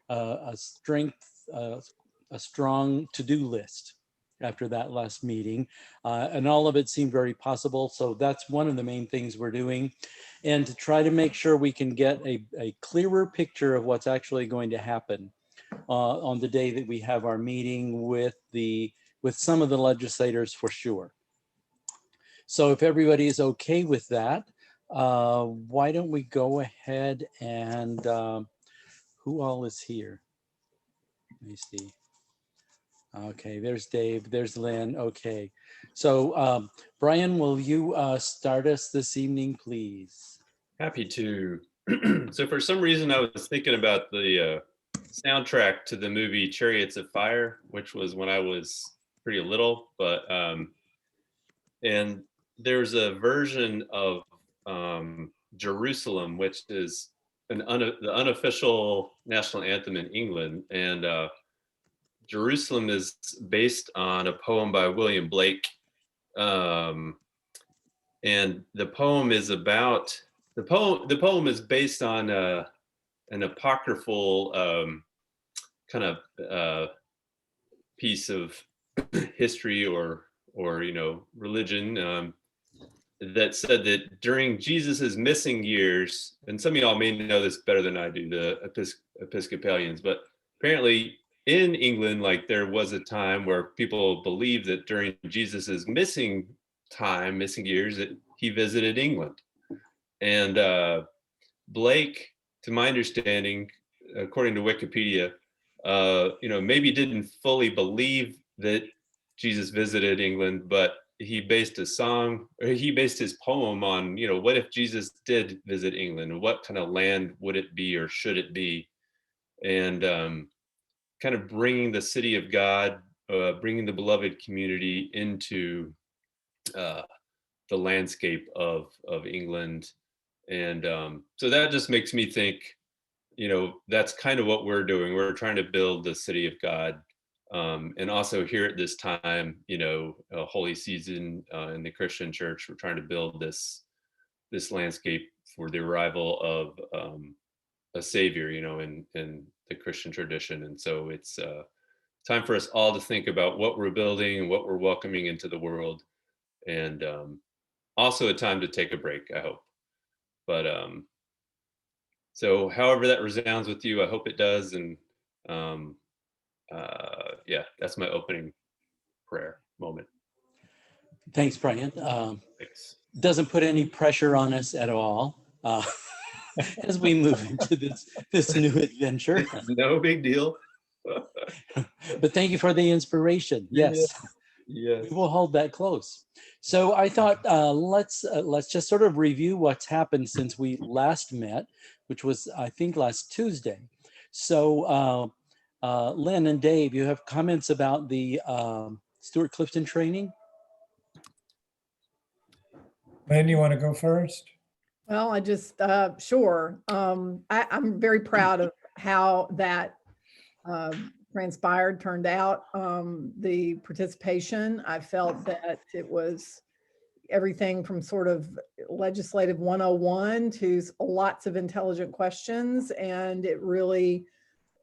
a a strong to-do list after that last meeting, and all of it seemed very possible. So that's one of the main things we're doing, and to try to make sure we can get a clearer picture of what's actually going to happen on the day that we have our meeting with some of the legislators for sure. So if everybody is okay with that, why don't we go ahead and who all is here? Let me see. Okay, there's Dave, there's Lynn. Okay, so Brian, will you start us this evening, please? Happy to. So for some reason, I was thinking about the soundtrack to the movie Chariots of Fire, which was when I was pretty little, but and there's a version of Jerusalem, which is the unofficial national anthem in England, and Jerusalem is based on a poem by William Blake, and the poem is about the poem is based on an apocryphal kind of piece of history or religion that said that during Jesus's missing years, and some of y'all may know this better than I do, the Episcopalians, but apparently in England, like there was a time where people believed that during Jesus's missing years, that he visited England. And Blake, to my understanding, according to Wikipedia, maybe didn't fully believe that Jesus visited England, but he based his poem on, what if Jesus did visit England? What kind of land would it be, or should it be? And kind of bringing the city of God, bringing the beloved community into the landscape of England. And so that just makes me think, that's kind of what we're doing. We're trying to build the city of God. And also here at this time, a holy season in the Christian church, we're trying to build this landscape for the arrival of a savior, in the Christian tradition. And so it's time for us all to think about what we're building and what we're welcoming into the world. And also a time to take a break, I hope. But so however that resounds with you, I hope it does. And yeah, that's my opening prayer moment. Thanks, Brian. Thanks. Doesn't put any pressure on us at all as we move into this new adventure. No big deal. But thank you for the inspiration. Yes. Yes. We will hold that close. So I thought let's just sort of review what's happened since we last met, which was, I think, last Tuesday. So Lynn and Dave, you have comments about the Stuart Clifton training? Lynn, you want to go first? Well, I just, sure. I'm very proud of how that transpired, turned out. The participation, I felt that it was everything from sort of legislative 101 to lots of intelligent questions. And it really,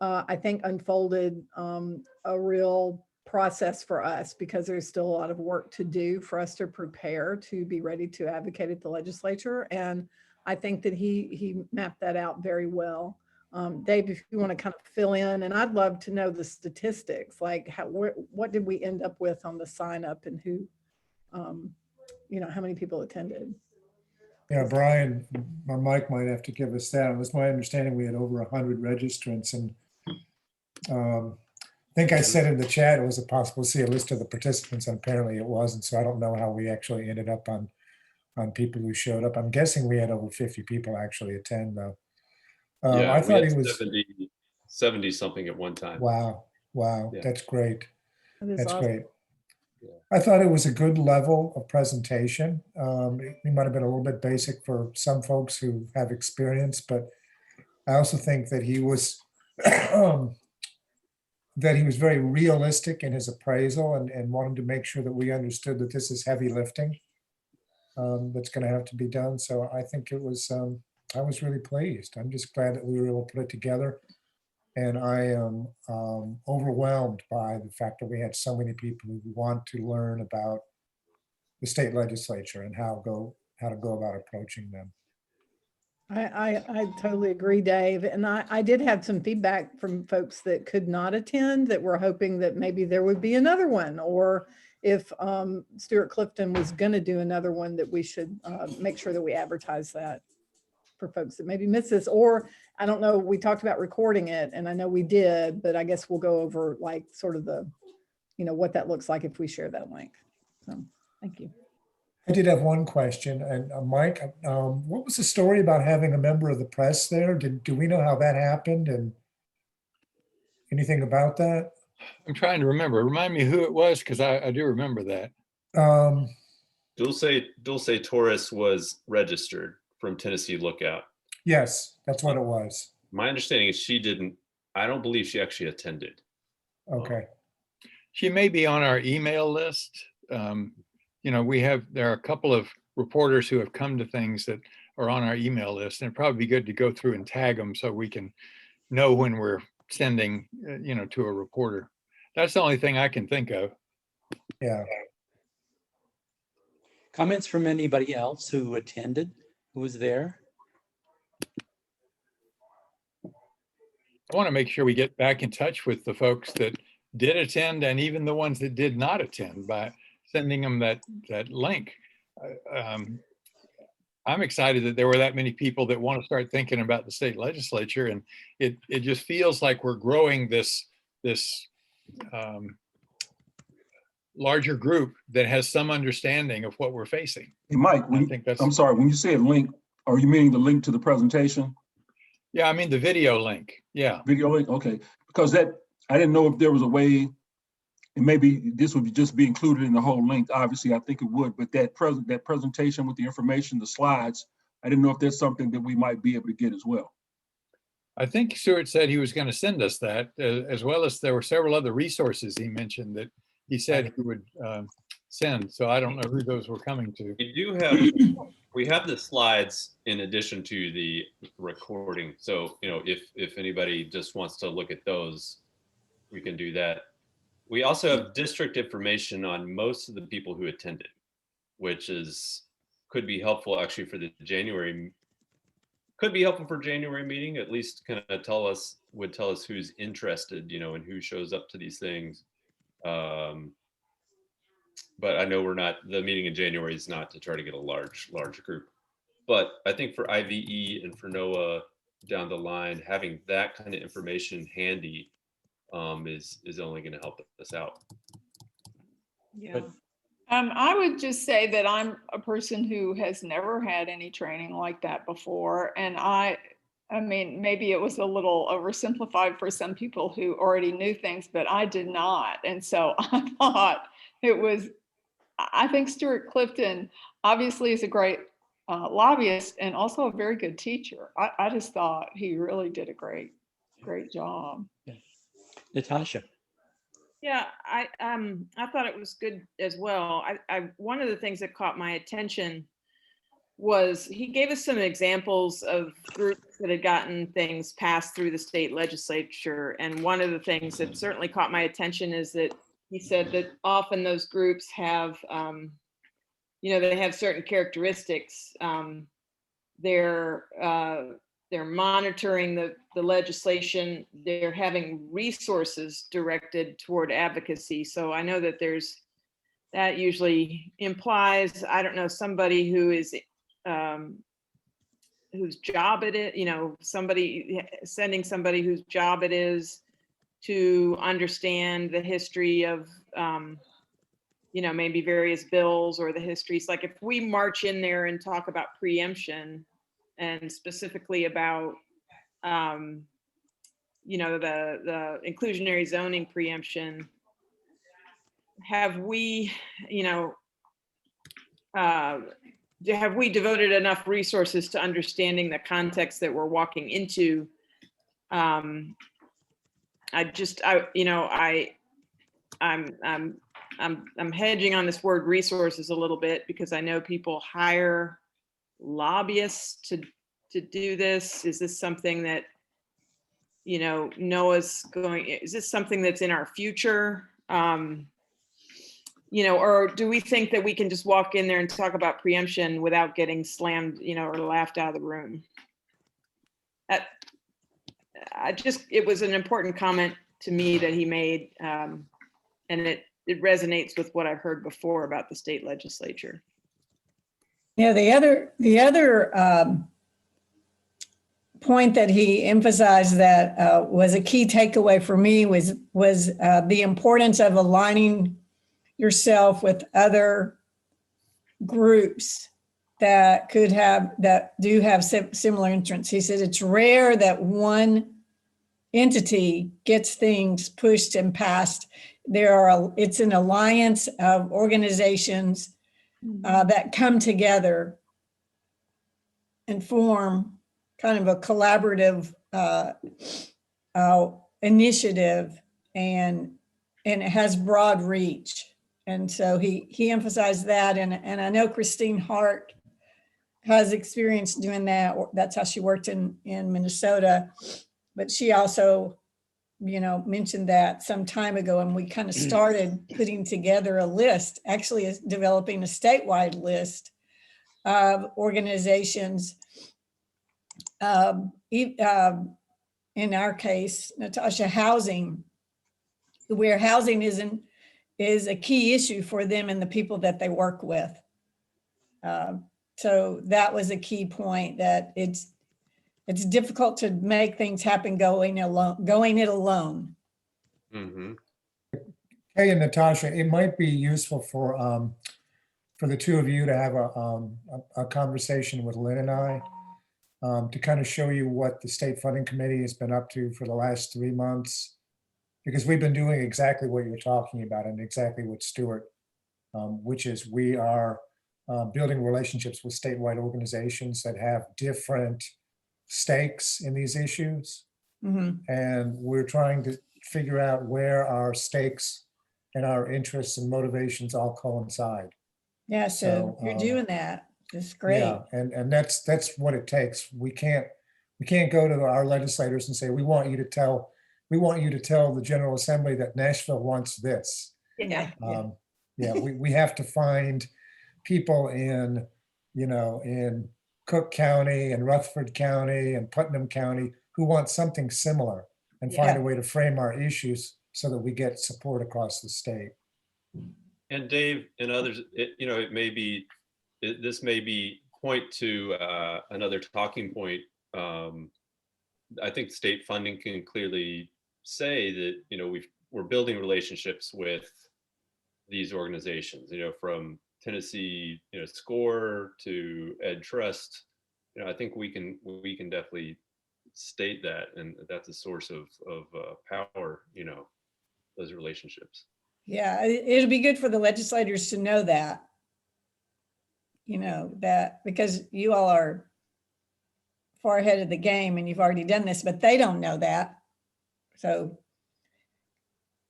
I think, unfolded a real process for us, because there's still a lot of work to do for us to prepare to be ready to advocate at the legislature. And I think that he mapped that out very well. Dave, if you want to kind of fill in, and I'd love to know the statistics, like what did we end up with on the sign up, and who, how many people attended? Yeah, Brian, or Mike might have to give us that. It was my understanding we had over 100 registrants, and I think I said in the chat it was possible to see a list of the participants, and apparently it wasn't. So I don't know how we actually ended up on people who showed up. I'm guessing we had over 50 people actually attend, though. Yeah, I thought it was 70 something at one time. Wow, Yeah. That's great. That's awesome. great. Yeah. I thought it was a good level of presentation. It might have been a little bit basic for some folks who have experience, but I also think that he was very realistic in his appraisal, and wanted to make sure that we understood that this is heavy lifting that's going to have to be done. So I think it was, I was really pleased. I'm just glad that we were able to put it together. And I am overwhelmed by the fact that we had so many people who want to learn about the state legislature and how to go about approaching them. I totally agree, Dave. And I did have some feedback from folks that could not attend that were hoping that maybe there would be another one, or if Stuart Clifton was going to do another one, that we should make sure that we advertise that for folks that maybe miss this. Or I don't know, we talked about recording it, and I know we did, but I guess we'll go over like sort of the, what that looks like if we share that link. So thank you. I did have one question, and Mike, what was the story about having a member of the press there? Do we know how that happened and anything about that? I'm trying to remember. Remind me who it was, because I do remember that. Dulce Torres was registered from Tennessee Lookout. Yes, that's what it was. My understanding is I don't believe she actually attended. Okay. She may be on our email list. There are a couple of reporters who have come to things that are on our email list, and it'd probably be good to go through and tag them so we can know when we're sending, to a reporter. That's the only thing I can think of. Yeah. Comments from anybody else who attended, who was there? I want to make sure we get back in touch with the folks that did attend, and even the ones that did not attend, by sending them that link. I'm excited that there were that many people that want to start thinking about the state legislature, and it just feels like we're growing this larger group that has some understanding of what we're facing. Hey, Mike, I'm sorry, when you say a link, are you meaning the link to the presentation? Yeah, I mean the video link. Yeah. Video link, okay. Because I didn't know if there was a way, and maybe this would just be included in the whole link. Obviously, I think it would, but that presentation with the information, the slides, I didn't know if there's something that we might be able to get as well. I think Stuart said he was going to send us that, as well as there were several other resources he mentioned that he said he would send. So I don't know who those were coming to. We have the slides in addition to the recording. So, if anybody just wants to look at those, we can do that. We also have district information on most of the people who attended, which could be helpful actually for the January meeting, at least kind of tell us who's interested, and who shows up to these things. But I know the meeting in January is not to try to get a large group. But I think for IVE and for NOAA down the line, having that kind of information handy is only going to help us out. Yeah. I would just say that I'm a person who has never had any training like that before. And I mean, maybe it was a little oversimplified for some people who already knew things, but I did not. And so I thought I think Stuart Clifton obviously is a great lobbyist and also a very good teacher. I just thought he really did a great job. Yeah. Natasha. Yeah, I thought it was good as well. One of the things that caught my attention was he gave us some examples of groups that had gotten things passed through the state legislature. And one of the things that certainly caught my attention is that he said that often those groups have, they have certain characteristics. They're monitoring the legislation. They're having resources directed toward advocacy. So I know that that usually implies, I don't know, somebody who is whose job it is, sending somebody whose job it is to understand the history of, maybe various bills or the histories. Like if we march in there and talk about preemption, and specifically about, the inclusionary zoning preemption, have we devoted enough resources to understanding the context that we're walking into? I'm hedging on this word resources a little bit because I know people hire lobbyists to do this. Is this something that you know, Noah's going, is this something that's in our future? You know, or do we think that we can just walk in there and talk about preemption without getting slammed, you know, or laughed out of the room? It was an important comment to me that he made, and it resonates with what I've heard before about the state legislature. Yeah, the other point that he emphasized that was a key takeaway for me was the importance of aligning yourself with other groups that do have similar interests. He said it's rare that one entity gets things pushed and passed. It's an alliance of organizations that come together and form kind of a collaborative initiative, and it has broad reach. And so he emphasized that, and I know Christine Hart has experience doing that. That's how she worked in Minnesota, but she also, you know, mentioned that some time ago, and we kind of started putting together a list, actually developing a statewide list of organizations. In our case, Natasha, housing, where housing is a key issue for them and the people that they work with. So that was a key point, that it's difficult to make things happen going it alone. Mm-hmm. Hey, and Natasha, it might be useful for the two of you to have a conversation with Lynn and I to kind of show you what the State Funding Committee has been up to for the last 3 months, because we've been doing exactly what you're talking about and exactly what Stuart, which is we are building relationships with statewide organizations that have different stakes in these issues. Mm-hmm. And we're trying to figure out where our stakes and our interests and motivations all coincide. Yeah, so you're doing that. That's great. Yeah, and that's what it takes. We can't go to our legislators and say, we want you to tell the General Assembly that Nashville wants this. Yeah. We have to find people in Cook County and Rutherford County and Putnam County who want something similar, and find a way to frame our issues so that we get support across the state. And Dave and others, this may be point to another talking point. I think state funding can clearly say that, you know, we're building relationships with these organizations, you know, from Tennessee, you know, SCORE to Ed Trust. You know, I think we can definitely state that, and that's a source of power, you know, those relationships. Yeah, it'll be good for the legislators to know that, you know, that, because you all are far ahead of the game and you've already done this, but they don't know that. So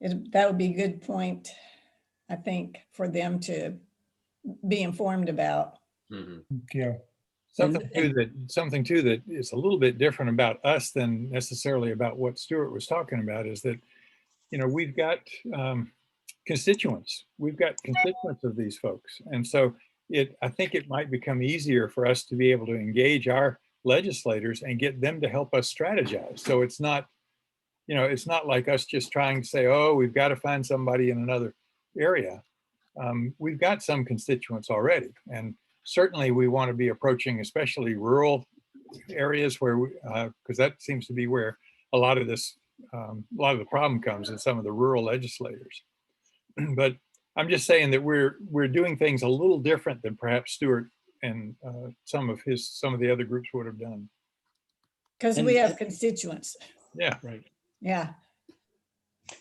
that would be a good point, I think, for them to be informed about. Mm-hmm. Yeah. Something too that is a little bit different about us than necessarily about what Stuart was talking about is that, you know, we've got constituents. We've got constituents of these folks. And so I think it might become easier for us to be able to engage our legislators and get them to help us strategize. So it's not, you know, it's not like us just trying to say, oh, we've got to find somebody in another area. We've got some constituents already. And certainly we want to be approaching especially rural areas where, because that seems to be where a lot of the problem comes in some of the rural legislators. But I'm just saying that we're doing things a little different than perhaps Stuart and some of the other groups would have done. Because we have constituents. Yeah. Right. Yeah.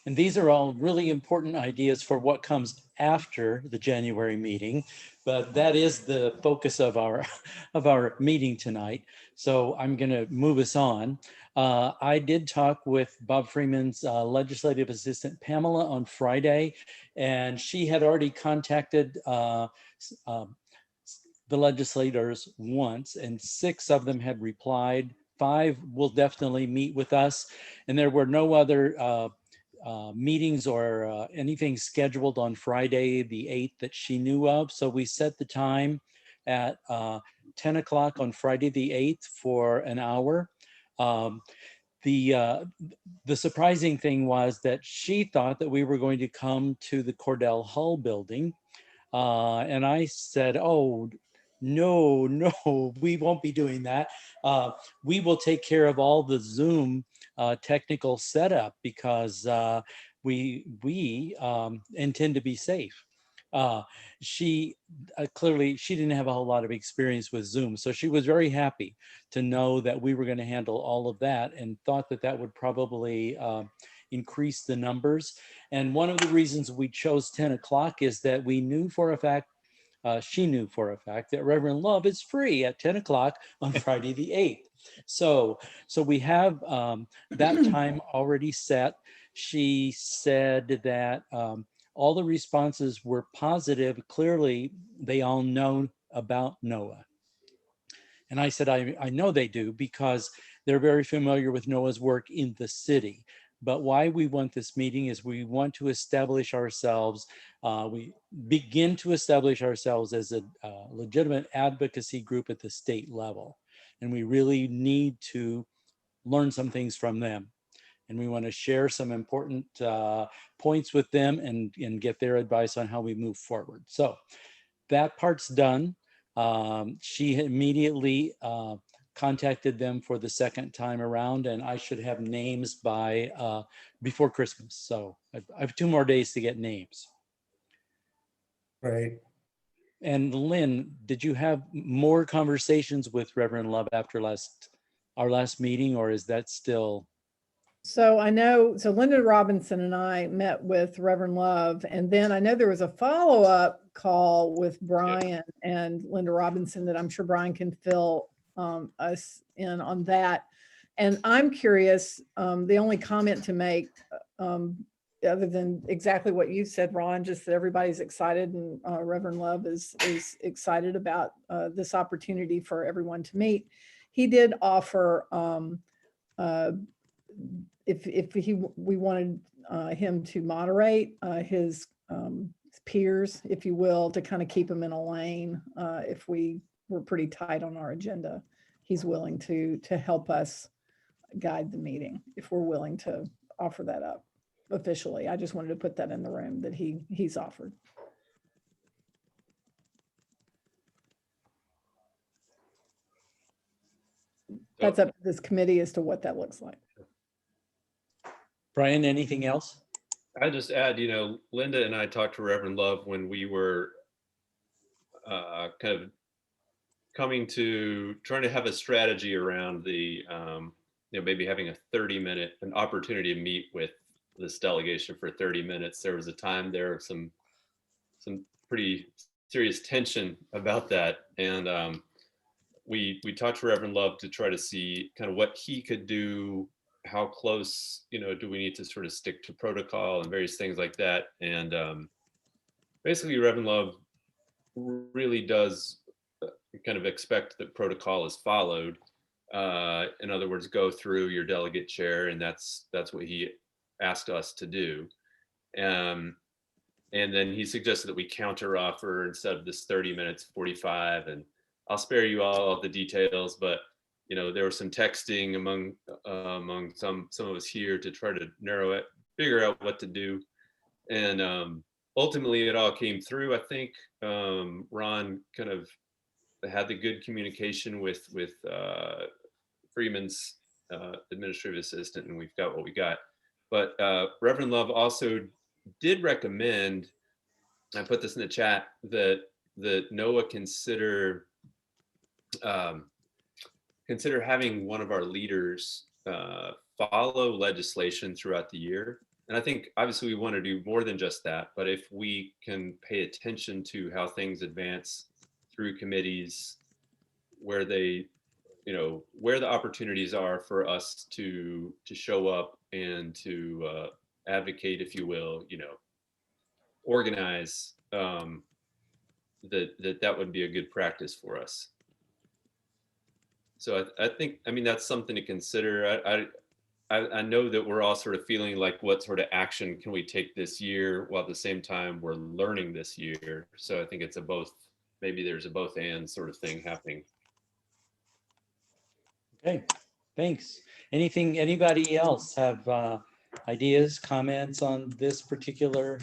And these are all really important ideas for what comes after the January meeting, but that is the focus of our meeting tonight. So I'm going to move us on. I did talk with Bob Freeman's legislative assistant Pamela on Friday, and she had already contacted the legislators once, and 6 of them had replied. 5 will definitely meet with us. And there were no other meetings or anything scheduled on Friday, the 8th that she knew of. So we set the time at 10 o'clock on Friday, the 8th for an hour. The surprising thing was that she thought that we were going to come to the Cordell Hull building. And I said, oh, no, no, we won't be doing that. We will take care of all the Zoom technical setup because we intend to be safe. She clearly, she didn't have a whole lot of experience with Zoom. So she was very happy to know that we were going to handle all of that and thought that that would probably increase the numbers. And one of the reasons we chose 10 o'clock is that we knew for a fact, she knew for a fact that Reverend Love is free at 10 o'clock on Friday the 8th. So we have that time already set. She said that all the responses were positive. Clearly, they all know about Noah. And I said, I know they do because they're very familiar with Noah's work in the city. But why we want this meeting is we want to establish ourselves, we begin to establish ourselves as a legitimate advocacy group at the state level. And we really need to learn some things from them. And we want to share some important points with them and get their advice on how we move forward. So that part's done. She immediately contacted them for the second time around, and I should have names by before Christmas. So I have 2 more days to get names. Right. And Lynn, did you have more conversations with Reverend Love after our last meeting, or is that still? So I know, so Linda Robinson and I met with Reverend Love, and then I know there was a follow-up call with Brian and Linda Robinson that I'm sure Brian can fill us in on that. And I'm curious, the only comment to make, other than exactly what you said, Ron, just that everybody's excited and Reverend Love is excited about this opportunity for everyone to meet. He did offer, if we wanted him to moderate his peers, if you will, to kind of keep him in a lane. If we were pretty tight on our agenda, he's willing to help us guide the meeting if we're willing to offer that up officially. I just wanted to put that in the room that he's offered. That's up to this committee as to what that looks like. Brian, anything else? I just add, Linda and I talked to Reverend Love when we were kind of trying to have a strategy around the, maybe having a 30-minute, an opportunity to meet with this delegation for 30 minutes. There was a time there of some pretty serious tension about that. And we talked to Reverend Love to try to see kind of what he could do, how close, do we need to sort of stick to protocol and various things like that. And basically Reverend Love really does kind of expect that protocol is followed. In other words, go through your delegate chair, and that's what he asked us to do. And then he suggested that we counter offer instead of this 30 minutes, 45. And I'll spare you all the details, but there was some texting among some of us here to try to figure out what to do. And ultimately it all came through. I think Ron kind of had the good communication with Freeman's administrative assistant, and we've got what we got. But Reverend Love also did recommend, I put this in the chat, that Noah consider having one of our leaders follow legislation throughout the year. And I think obviously we want to do more than just that, but if we can pay attention to how things advance through committees, where they, where the opportunities are for us to show up and to advocate, if you will, organize, that would be a good practice for us. So I think, I mean, that's something to consider. I know that we're all sort of feeling like what sort of action can we take this year, while at the same time we're learning this year. So I think it's a both, maybe there's a both and sort of thing happening. Okay, thanks. Anybody else have ideas, comments on this particular?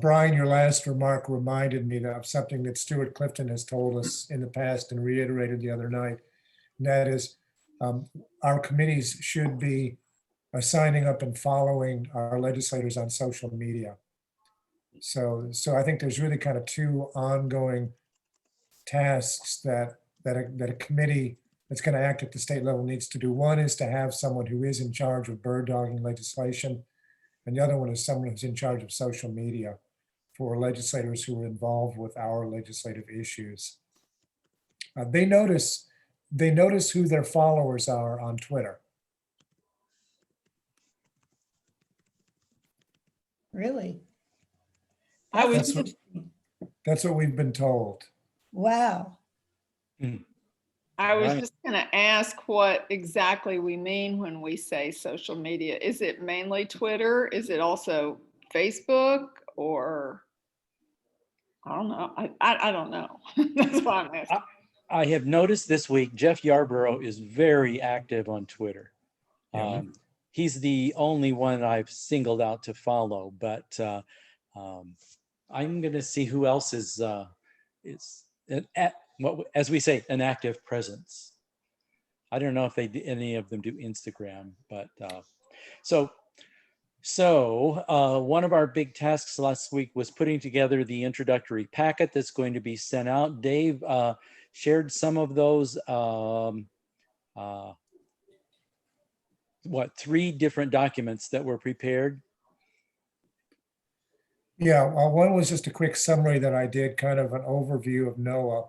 Brian, your last remark reminded me of something that Stuart Clifton has told us in the past and reiterated the other night. And that is, our committees should be signing up and following our legislators on social media. So I think there's really kind of two ongoing tasks that a committee that's going to act at the state level needs to do. One is to have someone who is in charge of bird dogging legislation, and the other one is someone who's in charge of social media for legislators who are involved with our legislative issues. They notice who their followers are on Twitter. Really? I was That's what, that's what we've been told. Wow. I was Right. just going to ask what exactly we mean when we say social media. Is it mainly Twitter? Is it also Facebook, or I don't know. I don't know. That's why I'm asking. I have noticed this week, Jeff Yarborough is very active on Twitter. Yeah. He's the only one I've singled out to follow, but I'm going to see who else is as we say, an active presence. I don't know if any of them do Instagram, but one of our big tasks last week was putting together the introductory packet that's going to be sent out. Dave shared some of those, 3 different documents that were prepared. Yeah, one was just a quick summary that I did, kind of an overview of NOAA.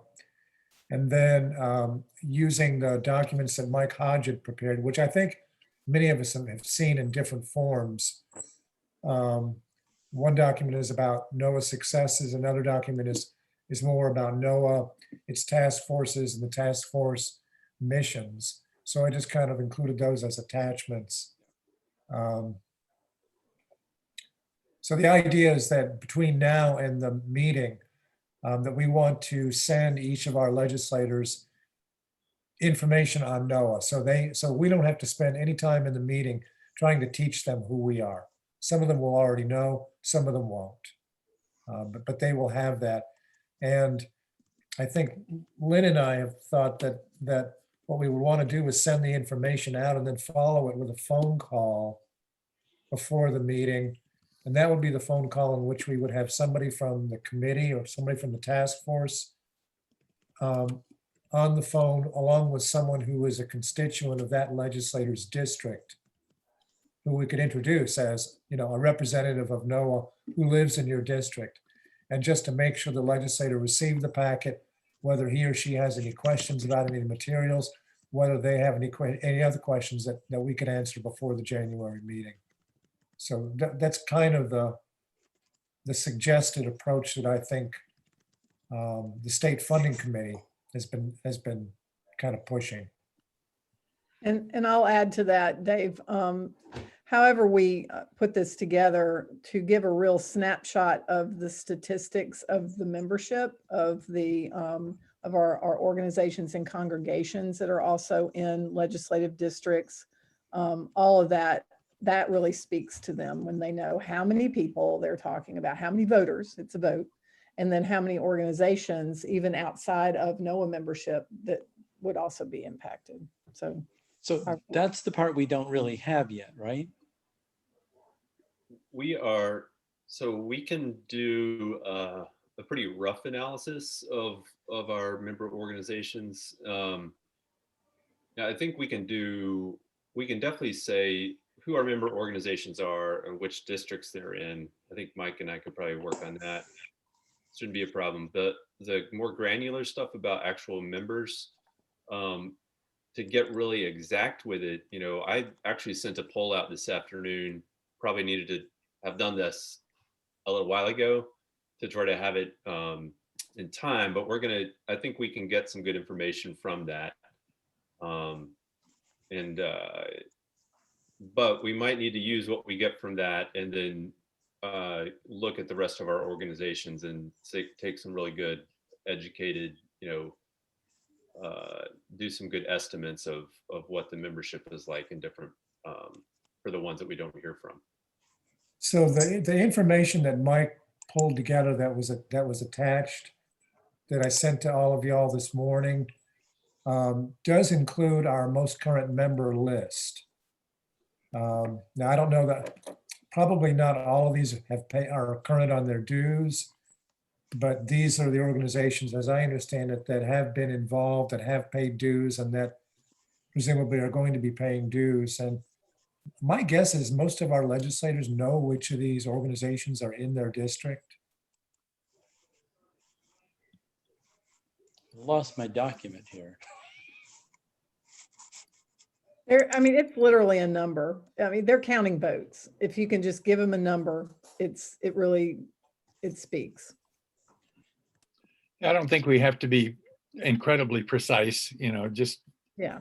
And then using the documents that Mike Hodge had prepared, which I think many of us have seen in different forms. One document is about NOAA successes. Another document is more about NOAA, its task forces and the task force missions. So I just kind of included those as attachments. So the idea is that between now and the meeting, that we want to send each of our legislators information on NOAA. So we don't have to spend any time in the meeting trying to teach them who we are. Some of them will already know, some of them won't. But they will have that. And I think Lynn and I have thought that what we would want to do is send the information out and then follow it with a phone call before the meeting. And that would be the phone call in which we would have somebody from the committee or somebody from the task force on the phone, along with someone who is a constituent of that legislator's district, who we could introduce as, a representative of NOAA who lives in your district. And just to make sure the legislator received the packet, whether he or she has any questions about any materials, whether they have any other questions that we could answer before the January meeting. So that's kind of the suggested approach that I think the state funding committee has been kind of pushing. And I'll add to that, Dave. However we put this together, to give a real snapshot of the statistics of the membership of our organizations and congregations that are also in legislative districts, all of that really speaks to them when they know how many people they're talking about, how many voters, it's a vote, and then how many organizations, even outside of NOAA membership, that would also be impacted. So that's the part we don't really have yet, right? So we can do a pretty rough analysis of our member organizations. I think we can definitely say who our member organizations are and which districts they're in. I think Mike and I could probably work on that. Shouldn't be a problem. The more granular stuff about actual members, to get really exact with it, I actually sent a poll out this afternoon. Probably needed to have done this a little while ago to try to have it in time, but I think we can get some good information from that. But we might need to use what we get from that and then look at the rest of our organizations and take some really good educated, do some good estimates of what the membership is like in different, for the ones that we don't hear from. So the information that Mike pulled together that was attached, that I sent to all of y'all this morning, does include our most current member list. Now, I don't know that, probably not all of these are current on their dues, but these are the organizations, as I understand it, that have been involved, that have paid dues, and that presumably are going to be paying dues. And my guess is most of our legislators know which of these organizations are in their district. Lost my document here. I mean, it's literally a number. I mean, they're counting votes. If you can just give them a number, it speaks. I don't think we have to be incredibly precise, just. Yeah,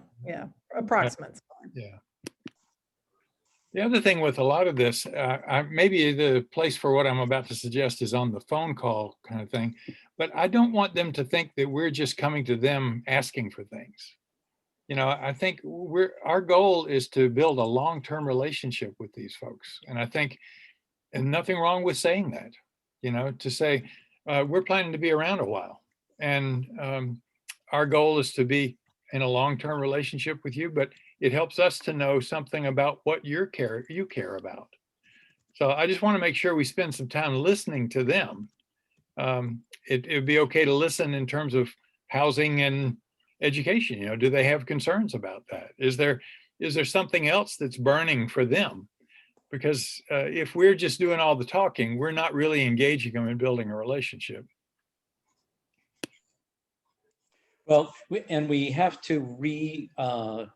approximates. Yeah. The other thing with a lot of this, maybe the place for what I'm about to suggest is on the phone call kind of thing, but I don't want them to think that we're just coming to them asking for things. I think our goal is to build a long-term relationship with these folks. And I think, and nothing wrong with saying that, to say, we're planning to be around a while. And our goal is to be in a long-term relationship with you, but it helps us to know something about what you care about. So I just want to make sure we spend some time listening to them. It would be okay to listen in terms of housing and education. Do they have concerns about that? Is there something else that's burning for them? Because if we're just doing all the talking, we're not really engaging them in building a relationship. Well, we have to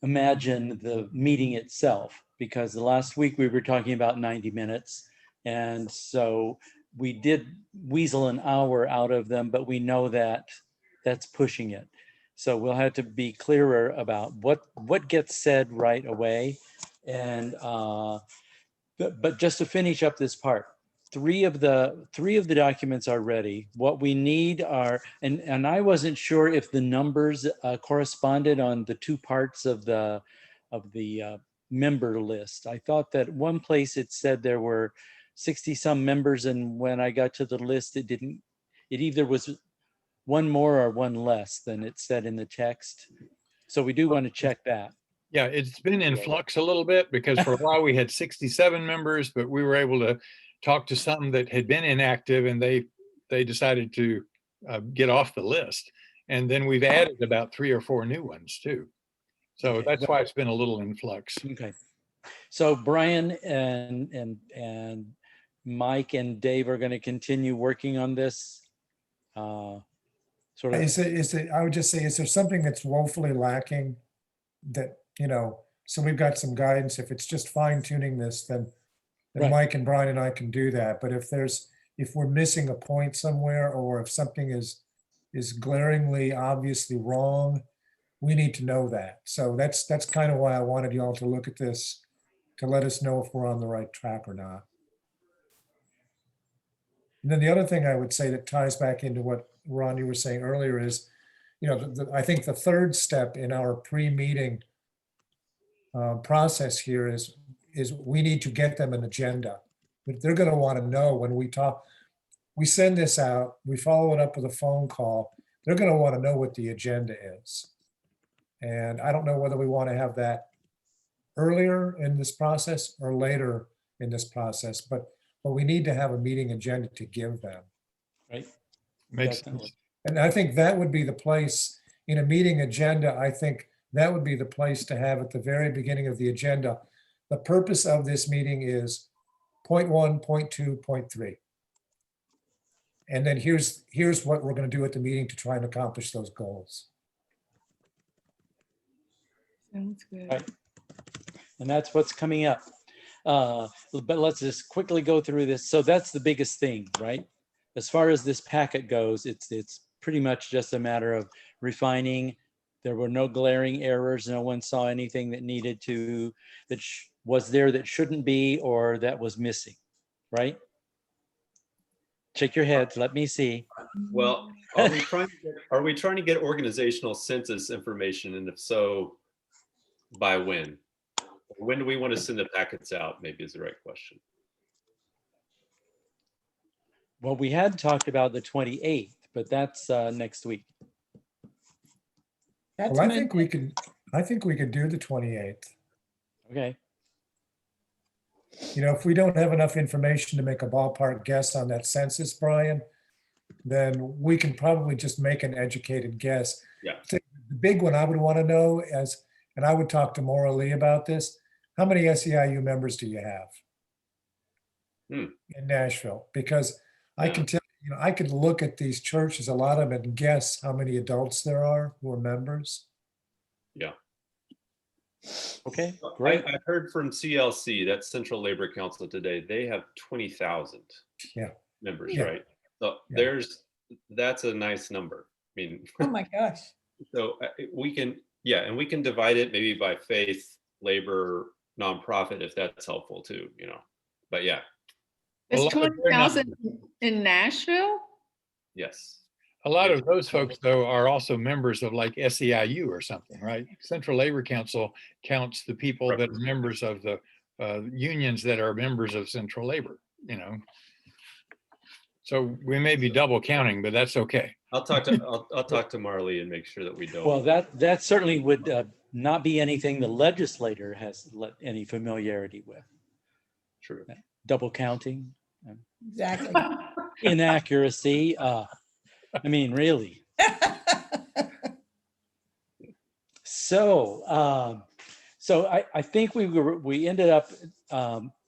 imagine the meeting itself, because the last week we were talking about 90 minutes. And so we did weasel an hour out of them, but we know that that's pushing it. So we'll have to be clearer about what gets said right away. And but just to finish up this part, three of the documents are ready. What we need are, and I wasn't sure if the numbers corresponded on the two parts of the member list. I thought that one place it said there were 60 some members, and when I got to the list, it either was one more or one less than it said in the text. So we do want to check that. Yeah, it's been in flux a little bit, because for a while we had 67 members, but we were able to talk to some that had been inactive, and they decided to get off the list. And then we've added about 3 or 4 new ones too. So that's why it's been a little in flux. Okay. So Brian and Mike and Dave are going to continue working on this. Sort of. I would just say, is there something that's woefully lacking that, so we've got some guidance. If it's just fine tuning this, then Right. Mike and Brian and I can do that. But if we're missing a point somewhere, or if something is glaringly, obviously wrong, we need to know that. So that's kind of why I wanted you all to look at this, to let us know if we're on the right track or not. And then the other thing I would say that ties back into what Ron, you were saying earlier is, I think the third step in our pre-meeting process here is we need to get them an agenda. They're going to want to know when we talk. We send this out, we follow it up with a phone call. They're going to want to know what the agenda is. And I don't know whether we want to have that earlier in this process or later in this process, but we need to have a meeting agenda to give them. Right. Makes Definitely. sense. And I think that would be the place in a meeting agenda. I think that would be the place to have at the very beginning of the agenda. The purpose of this meeting is point 1, point 2, point 3. And then here's what we're going to do at the meeting to try and accomplish those goals. Sounds good. Right. And that's what's coming up. But let's just quickly go through this. So that's the biggest thing, right? as far as this packet goes, it's pretty much just a matter of refining. There were no glaring errors. No one saw anything that needed to, was there that shouldn't be, or that was missing, right? Shake your heads, let me see. Well, are we trying to get organizational census information? And if so, by when? When do we want to send the packets out? Maybe is the right question. Well, we had talked about the 28th, but that's next week. That's Well, I Monday. think we could do the 28th. Okay. You know, if we don't have enough information to make a ballpark guess on that census, Brian, then we can probably just make an educated guess. Yeah. The big one I would want to know is, and I would talk to Maura Lee about this, how many SEIU members do you have in Nashville? Because I can tell you, know, I could look at these churches, a lot of them, and guess how many adults there are who are members. Yeah. Okay, great. I heard from CLC, that's Central Labor Council today, they have 20,000 members, right? So that's a nice number. I mean, Oh my gosh. so we can, and we can divide it maybe by faith, labor, nonprofit, if that's helpful too, you know, but yeah. Is Well, they're not- 20,000 in Nashville? Yes. A lot of those folks, though, are also members of like SEIU or something, right? Central Labor Council counts the people that are members of the unions that are members of Central Labor, you know. So we may be double counting, but that's okay. I'll talk to Marley and make sure that we don't. Well, that certainly would not be anything the legislator has any familiarity with. True. Double counting, Exactly. inaccuracy. I mean, really. So I think we ended up,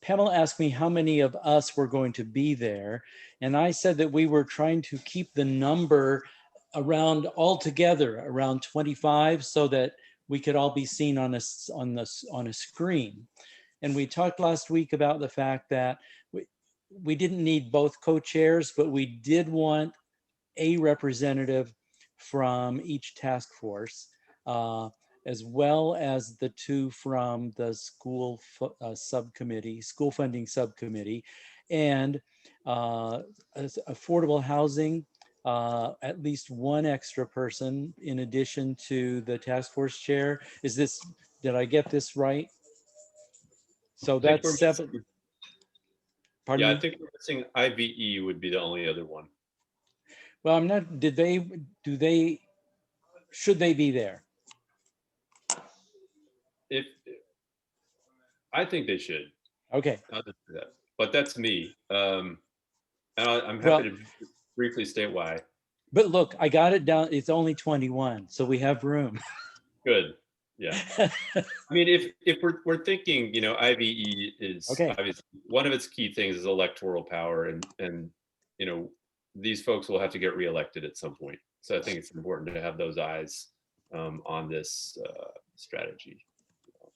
Pamela asked me how many of us were going to be there. And I said that we were trying to keep the number around altogether around 25 so that we could all be seen on a screen. And we talked last week about the fact that we didn't need both co-chairs, but we did want a representative from each task force, as well as the two from the school subcommittee, school funding subcommittee, and affordable housing, at least one extra person in addition to the task force chair. Did I get this right? So that's 7. Pardon me? I think we're missing IVE would be the only other one. Well, I'm not, should they be there? I think they should. Okay. I'll just do that. But that's me. And I'm happy to briefly state why. But look, I got it down. It's only 21, so we have room. Good. Yeah. I mean, if we're thinking, you know, IVE is obviously one of its key things is electoral power, and you know, these folks will have to get reelected at some point. So I think it's important to have those eyes on this strategy,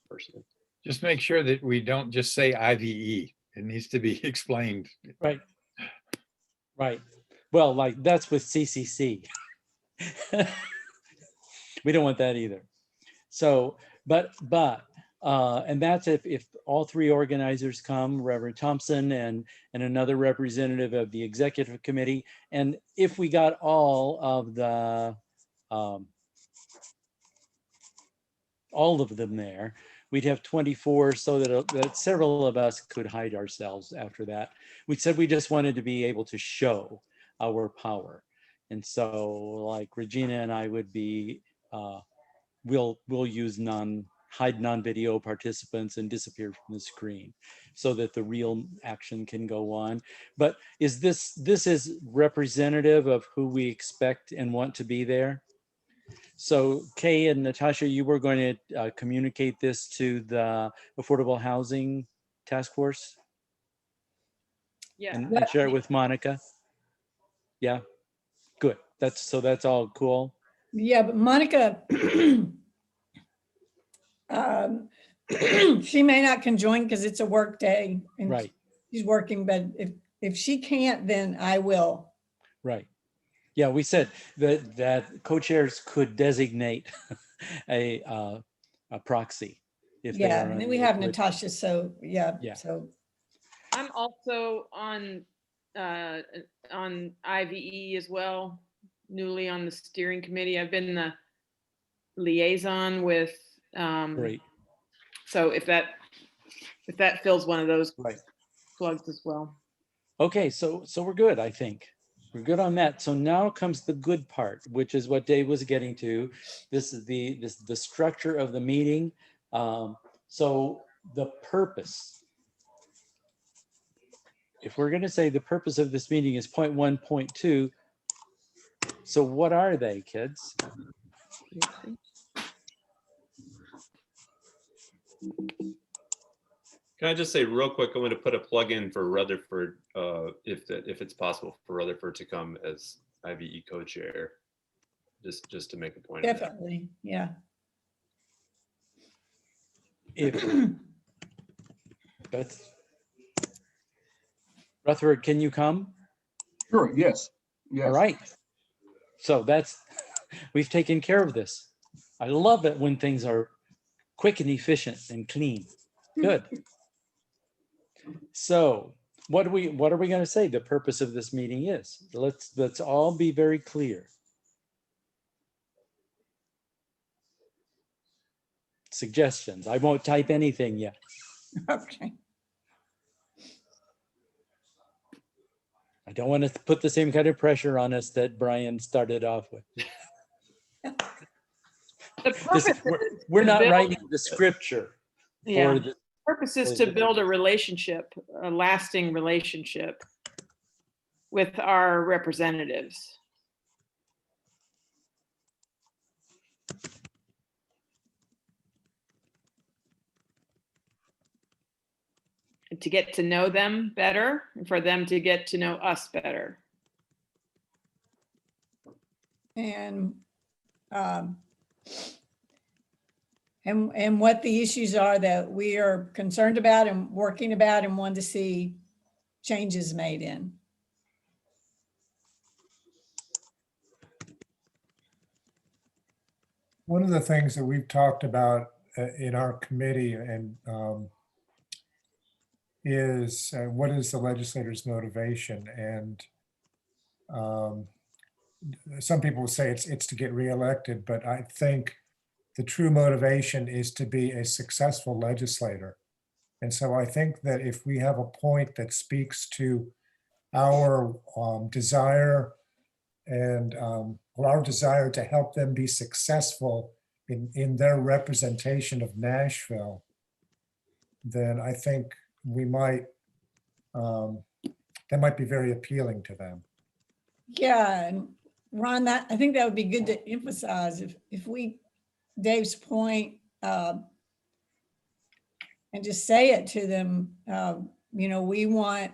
personally. Just make sure that we don't just say IVE. It needs to be explained. Right. Right. Well, like that's with CCC. We don't want that either. So, but and that's if all three organizers come, Reverend Thompson and another representative of the executive committee, and if we got all of them there, we'd have 24, so that several of us could hide ourselves after that. We said we just wanted to be able to show our power, and so like Regina and I would be. We'll use hide non-video participants and disappear from the screen so that the real action can go on. But this is representative of who we expect and want to be there? So Kay and Natasha, you were going to communicate this to the Affordable Housing Task Force? Yeah. And share it with Monica? Yeah, good. That's all cool. Yeah, but Monica, she may not can join because it's a work day and Right. she's working, but if she can't, then I will. Right. Yeah, we said that co-chairs could designate a proxy if they Yeah, are and then we unable have to attend. Natasha, so yeah, Yeah. so I'm also on IVE as well, newly on the steering committee. I've been the liaison with, Great. so if that fills one of those Right. plugs as well. Okay, so we're good, I think. We're good on that. So now comes the good part, which is what Dave was getting to. This is the structure of the meeting. So the purpose. If we're going to say the purpose of this meeting is point 1, point 2, so what are they, kids? Can I just say real quick, I'm going to put a plug in for Rutherford, if it's possible for Rutherford to come as IVE co-chair, just to make a point of that. definitely, yeah. If that's Rutherford, can you come? Sure, yes, yes. All right. So we've taken care of this. I love it when things are quick and efficient and clean. Good. So what are we going to say the purpose of this meeting is? Let's all be very clear. Suggestions. I won't type anything yet. Okay. I don't want to put the same kind of pressure on us that Brian started off with. The purpose We're to not build- writing the scripture Yeah. for the Purpose is to build a relationship, a lasting relationship with our representatives. And to get to know them better, and for them to get to know us better. And and what the issues are that we are concerned about and working about and want to see changes made in. One of the things that we've talked about in our committee and is what is the legislator's motivation? And some people will say it's to get reelected, but I think the true motivation is to be a successful legislator. And so I think that if we have a point that speaks to our desire and our desire to help them be successful in their representation of Nashville, then I think we might, that might be very appealing to them. Yeah, and Ron, I think that would be good to emphasize if we, Dave's point, and just say it to them, you know, we want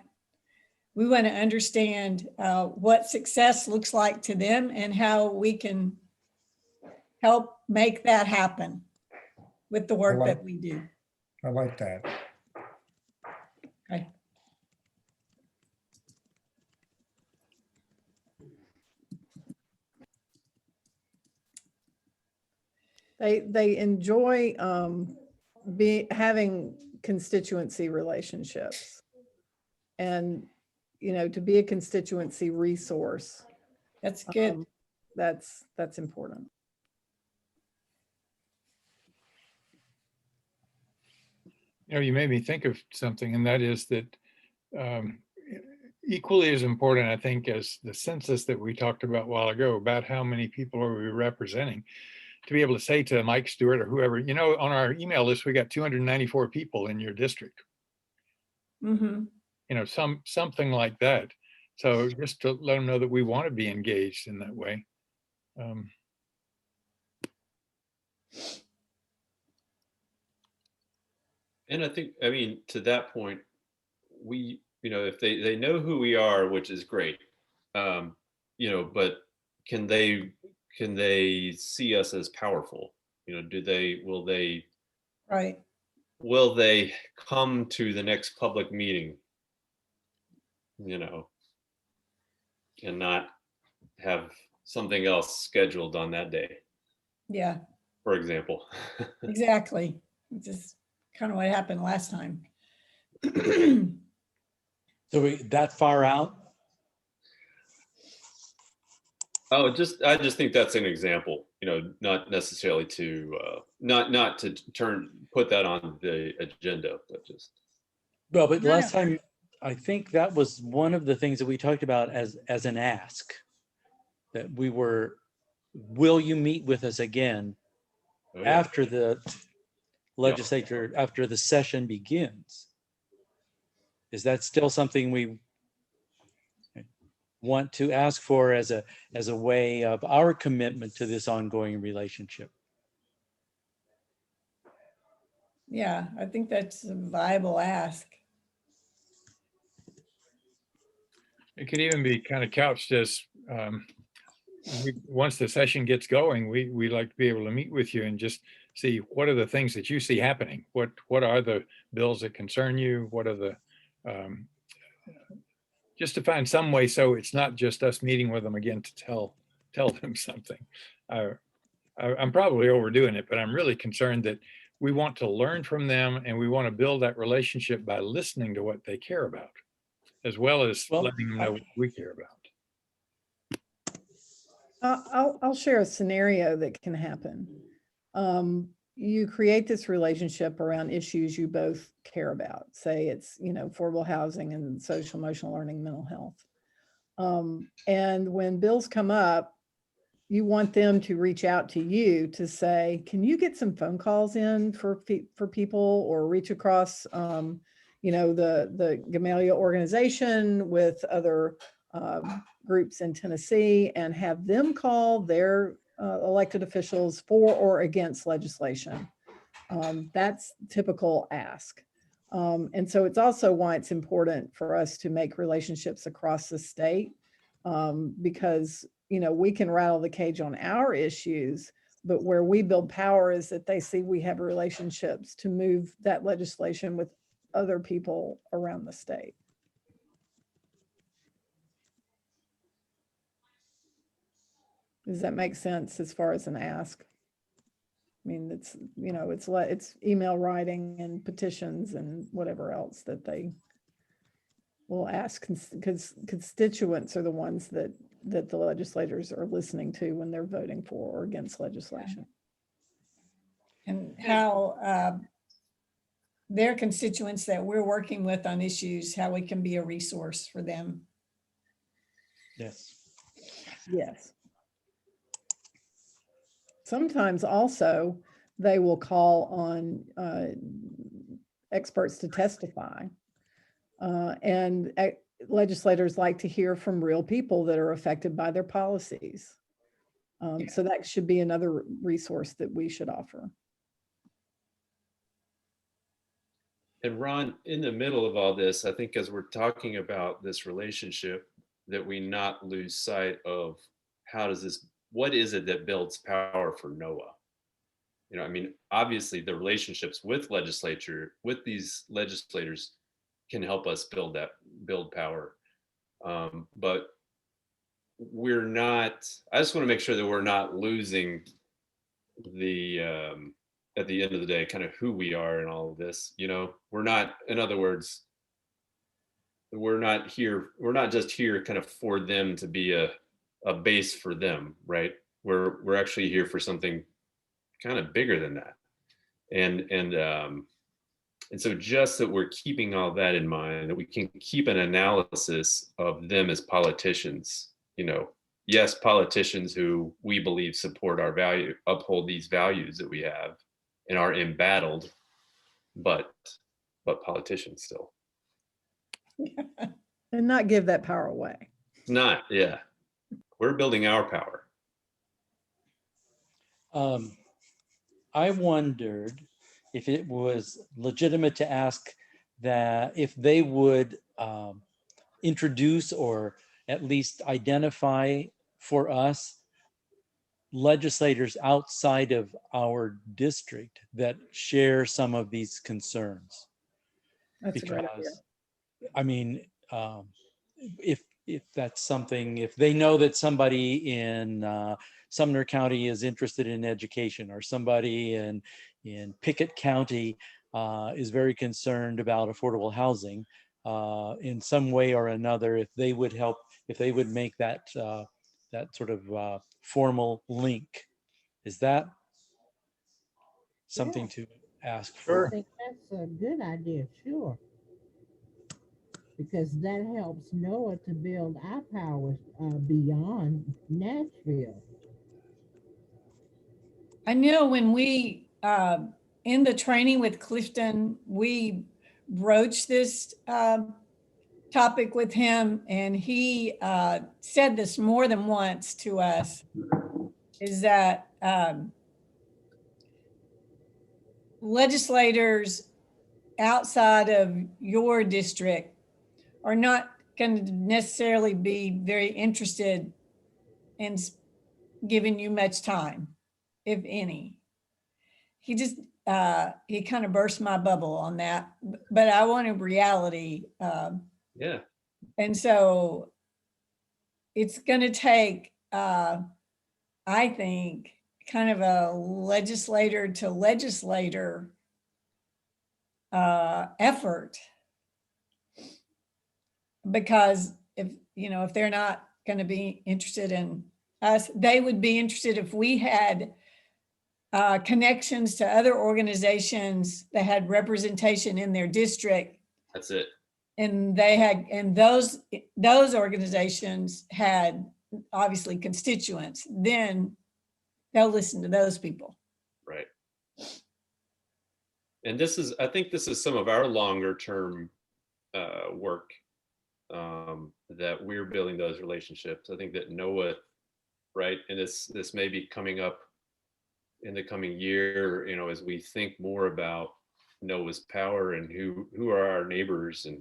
to understand what success looks like to them and how we can help make that happen with the work that we do. I like that. Okay. They enjoy having constituency relationships, and you know, to be a constituency resource. That's good. That's important. You know, you made me think of something, and that is that equally as important, I think, as the census that we talked about a while ago, about how many people are we representing, to be able to say to Mike Stewart or whoever, you know, on our email list, we got 294 people in your district. Mm-hmm. You know, something like that. So just to let them know that we want to be engaged in that way. And I think, I mean, to that point, we, you know, if they know who we are, which is great, you know, but can they see us as powerful? You know, Right. will they come to the next public meeting, you know, and not have something else scheduled on that day, Yeah, for example. exactly. Just kind of what happened last time. So that far out? Oh, I just think that's an example, not necessarily to, not to put that on the agenda, but just. Well, but No, last no. time, I think that was one of the things that we talked about as an ask. That we were, will you meet with us again Oh, yeah. after the legislature, after the session begins? Is that still something we want to ask for as a way of our commitment to this ongoing relationship? Yeah, I think that's a viable ask. It could even be kind of couched as, once the session gets going, we like to be able to meet with you and just see what are the things that you see happening. What are the bills that concern you? What are the, just to find some way so it's not just us meeting with them again to tell them something. I'm probably overdoing it, but I'm really concerned that we want to learn from them and we want to build that relationship by listening to what they care about, as well as Well, letting them know what we care about. I'll share a scenario that can happen. You create this relationship around issues you both care about. Say it's, affordable housing and social emotional learning, mental health. And when bills come up, you want them to reach out to you to say, can you get some phone calls in for people, or reach across, the Gamaliel organization with other groups in Tennessee and have them call their elected officials for or against legislation. That's typical ask. And so it's also why it's important for us to make relationships across the state, because we can rattle the cage on our issues, but where we build power is that they see we have relationships to move that legislation with other people around the state. Does that make sense as far as an ask? I mean, it's email writing and petitions and whatever else that they will ask, because constituents are the ones that the legislators are listening to when they're voting for or against legislation. And how their constituents that we're working with on issues, how we can be a resource for them. Yes. Yes. Sometimes also they will call on experts to testify. And legislators like to hear from real people that are affected by their policies. So that should be another resource that we should offer. And Ron, in the middle of all this, I think as we're talking about this relationship, that we not lose sight of what is it that builds power for NOAA? Obviously the relationships with these legislators can help us build power. But I just want to make sure that we're not losing at the end of the day, kind of who we are in all of this. We're not, in other words, we're not just here kind of for them to be a base for them, right? We're actually here for something kind of bigger than that. And so just that we're keeping all that in mind, that we can keep an analysis of them as politicians, yes, politicians who we believe support our value, uphold these values that we have and are embattled, but politicians still. And not give that power away. Yeah. We're building our power. I wondered if it was legitimate to ask that if they would introduce or at least identify for us legislators outside of our district that share some of these concerns. That's a great idea. I mean, if if that's something, if they know that somebody in Sumner County is interested in education, or somebody in Pickett County is very concerned about affordable housing in some way or another, if they would help, if they would make that that sort of formal link. Is that something to ask I for? think that's a good idea, sure. Because that helps NOAA to build our powers beyond Nashville. I know when we, in the training with Clifton, we broached this topic with him, and he said this more than once to us, is that legislators outside of your district are not going to necessarily be very interested in giving you much time, if any. He just, he kind of burst my bubble on that, but I wanted reality. Yeah. And so it's going to take, I think, kind of a legislator to legislator effort. Because if, you know, if they're not going to be interested in us, they would be interested if we had connections to other organizations that had representation in their district. That's it. And they had, and those organizations had obviously constituents, then they'll listen to those people. Right. And this is, I think this is some of our longer term work, that we're building those relationships. I think that NOAA, right, and this may be coming up in the coming year, you know, as we think more about NOAA's power and who are our neighbors and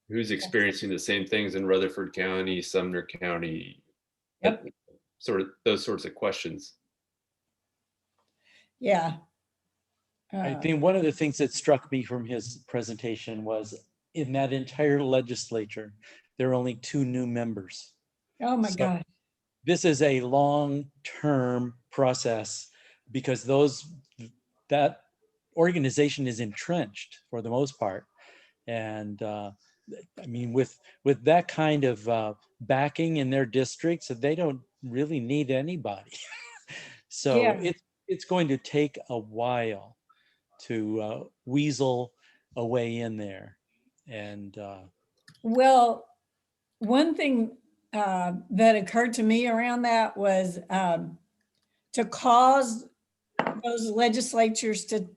who's experiencing the same things in Rutherford County, Sumner County, Yep. Sort of those sorts of questions. Yeah. I think one of the things that struck me from his presentation was in that entire legislature, there are only 2 new members. Oh my So God. this is a long-term process because that organization is entrenched for the most part. And I mean, with that kind of backing in their districts, they don't really need anybody. So Yeah. it's going to take a while to weasel a way in there. And Well, one thing that occurred to me around that was to cause those legislatures to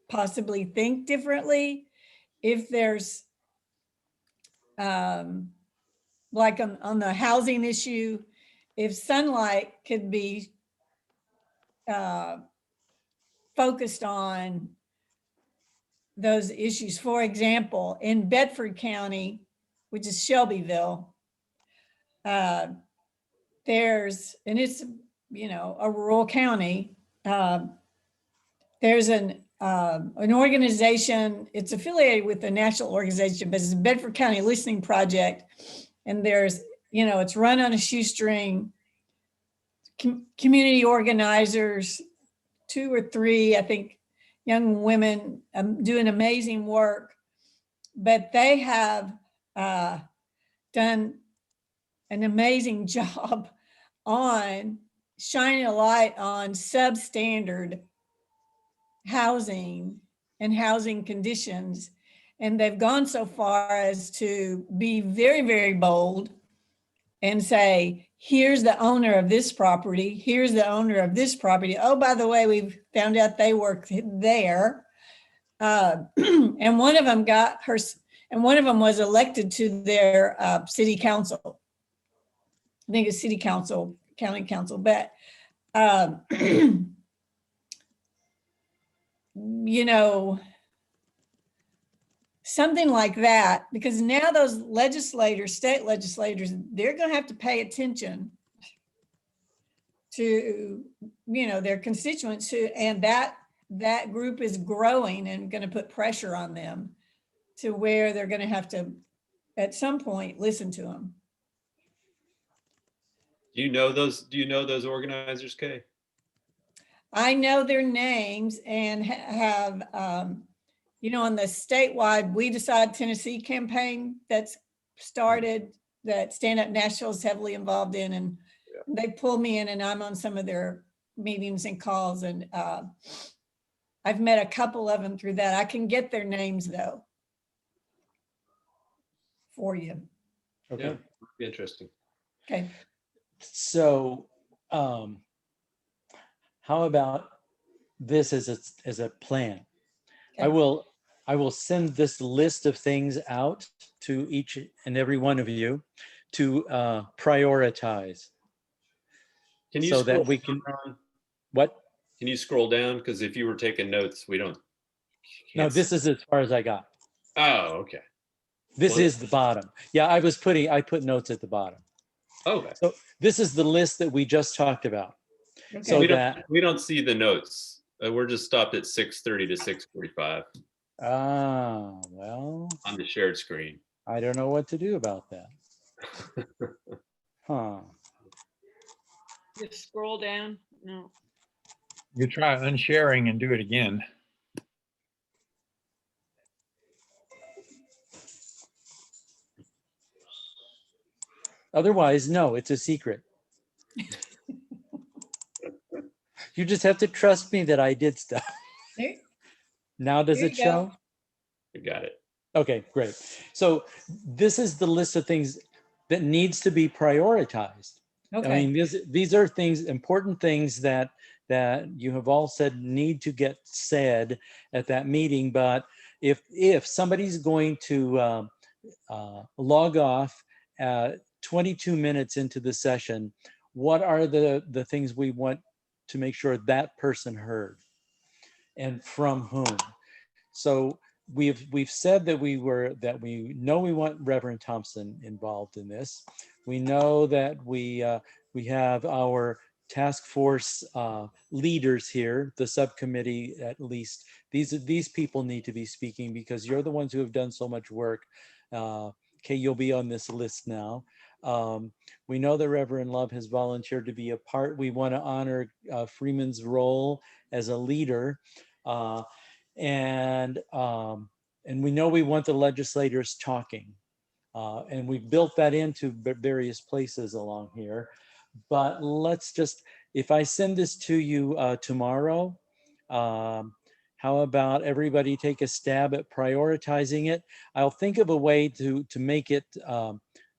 possibly think differently. If there's like on the housing issue, if sunlight could be focused on those issues. For example, in Bedford County, which is Shelbyville, there's, and it's, you know, a rural county, there's an organization, it's affiliated with the national organization, but it's the Bedford County Listening Project. And there's, you know, it's run on a shoestring, community organizers, 2 or 3, I think, young women doing amazing work, but they have done an amazing job on shining a light on substandard housing and housing conditions. And they've gone so far as to be very, very bold and say, here's the owner of this property. Here's the owner of this property. Oh, by the way, we've found out they work there. And one of them was elected to their city council. I think it's city council, county council, but you know, something like that, because now those legislators, state legislators, they're going to have to pay attention to, you know, their constituents who, and that group is growing and going to put pressure on them to where they're going to have to at some point, listen to them. Do you know those organizers, Kay? I know their names and have, on the statewide We Decide Tennessee campaign that's started, that Stand Up Nashville is heavily involved in, and they pull me in and I'm on some of their meetings and calls, and I've met a couple of them through that. I can get their names though for you. Okay. Yeah, be interesting. Okay. So, how about this as a plan? Okay. I will send this list of things out to each and every one of you to prioritize. Can you so scroll that we can down? what? Can you scroll down? Because if you were taking notes, we don't. No, can't this see. is as far as I got. Oh, okay. This Well, is the bottom. Yeah, I put notes at the bottom. Okay. So this is the list that we just talked about. Okay. So we don't see the notes. We're just stopped at 6:30 to 6:45 well, on the shared screen. I don't know what to do about that. Huh. Just scroll down. No. You try unsharing and do it again. Otherwise, no, it's a secret. You just have to trust me that I did stuff. There, Now does there it you go. show? You got it. Okay, great. So this is the list of things that needs to be prioritized. Okay. I mean, these are things, important things that you have all said need to get said at that meeting. But if somebody's going to log off 22 minutes into the session, what are the things we want to make sure that person heard, and from whom? So we've said that we know we want Reverend Thompson involved in this. We know that we have our task force leaders here, the subcommittee at least. These people need to be speaking because you're the ones who have done so much work. Okay, you'll be on this list now. We know that Reverend Love has volunteered to be a part. We want to honor Freeman's role as a leader. And we know we want the legislators talking, and we've built that into various places along here. But let's just, if I send this to you tomorrow, how about everybody take a stab at prioritizing it? I'll think of a way to make it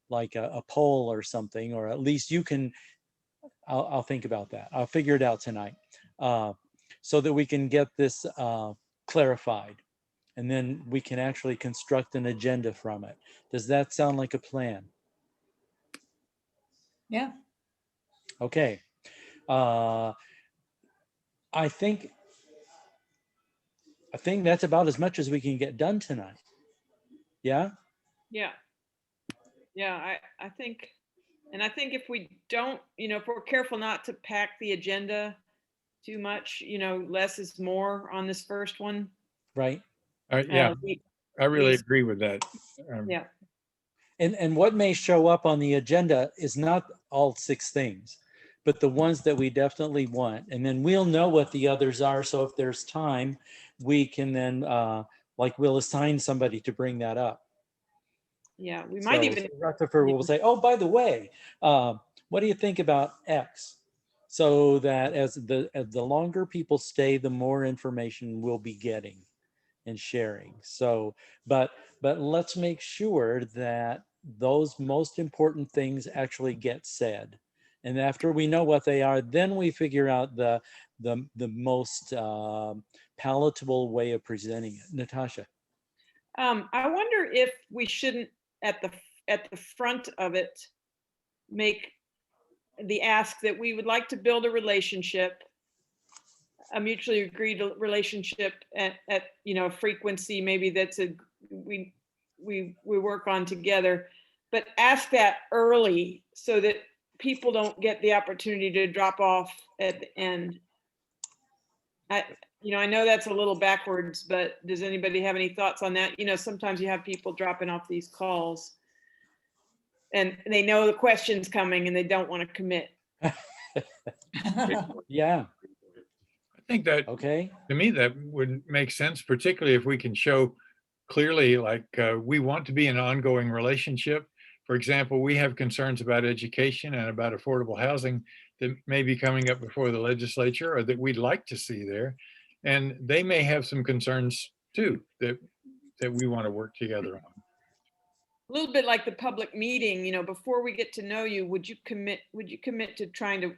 like a poll or something, or at least you can. I'll think about that. I'll figure it out tonight, so that we can get this clarified, and then we can actually construct an agenda from it. Does that sound like a plan? Yeah. Okay. I think that's about as much as we can get done tonight. Yeah. Yeah. Yeah, I think, and I think if we don't, if we're careful not to pack the agenda too much, less is more on this first one. Right. Yeah, I really we- agree with that. Yeah. And what may show up on the agenda is not all 6 things, but the ones that we definitely want. And then we'll know what the others are. So if there's time, we can then, we'll assign somebody to bring that up. Yeah, we might even. Rutherford will say, oh, by the way, what do you think about X? So that as the longer people stay, the more information we'll be getting and sharing. So, but let's make sure that those most important things actually get said. And after we know what they are, then we figure out the most palatable way of presenting it. Natasha. I wonder if we shouldn't at the front of it make the ask that we would like to build a relationship, a mutually agreed relationship at frequency maybe that's we work on together, but ask that early so that people don't get the opportunity to drop off at the end. I know that's a little backwards, but does anybody have any thoughts on that? Sometimes you have people dropping off these calls. and they know the question's coming and they don't want to commit. Yeah, I think that, okay. to me, that would make sense, particularly if we can show clearly, like, we want to be an ongoing relationship. For example, we have concerns about education and about affordable housing that may be coming up before the legislature or that we'd like to see there. And they may have some concerns too that we want to work together on. A little bit like the public meeting, before we get to know you, would you commit to trying to,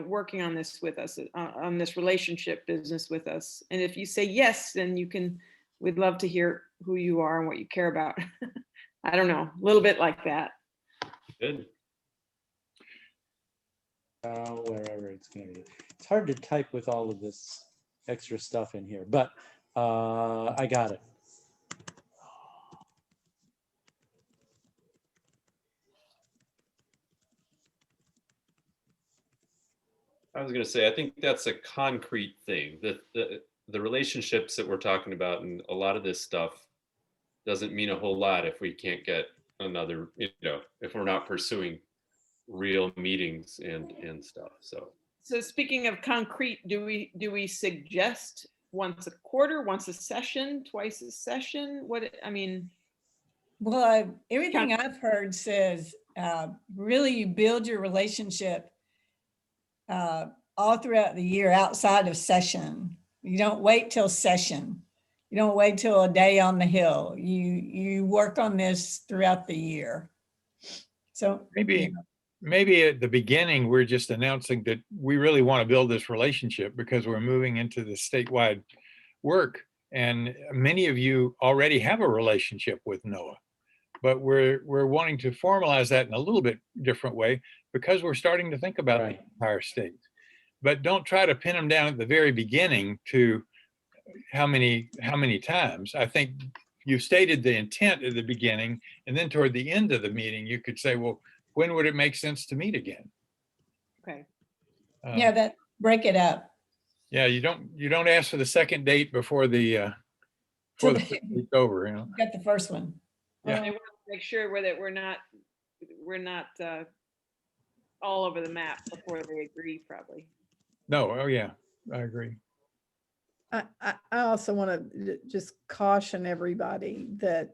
working on this with us, on this relationship business with us? And if you say yes, then we'd love to hear who you are and what you care about. I don't know, a little bit like that. Good. Wherever it's going to be. It's hard to type with all of this extra stuff in here, but I got it. I was going to say, I think that's a concrete thing. The relationships that we're talking about and a lot of this stuff doesn't mean a whole lot if we can't get another, if we're not pursuing real meetings and stuff. So speaking of concrete, do we suggest once a quarter, once a session, twice a session? Well, everything I've heard says really you build your relationship all throughout the year outside of session. You don't wait till session. You don't wait till a day on the Hill. You work on this throughout the year. So maybe at the beginning, we're just announcing that we really want to build this relationship because we're moving into the statewide work. And many of you already have a relationship with NOAA, but we're wanting to formalize that in a little bit different way because we're starting to think about the entire state. But don't try to pin them down at the very beginning to how many times. I think you stated the intent at the beginning, and then toward the end of the meeting, you could say, well, when would it make sense to meet again? Okay. Yeah, break it up. Yeah, you don't ask for the second date before the week's over. Got the first one. Yeah. I want to make sure that we're not all over the map before they agree, probably. No, oh yeah, I agree. I also want to just caution everybody that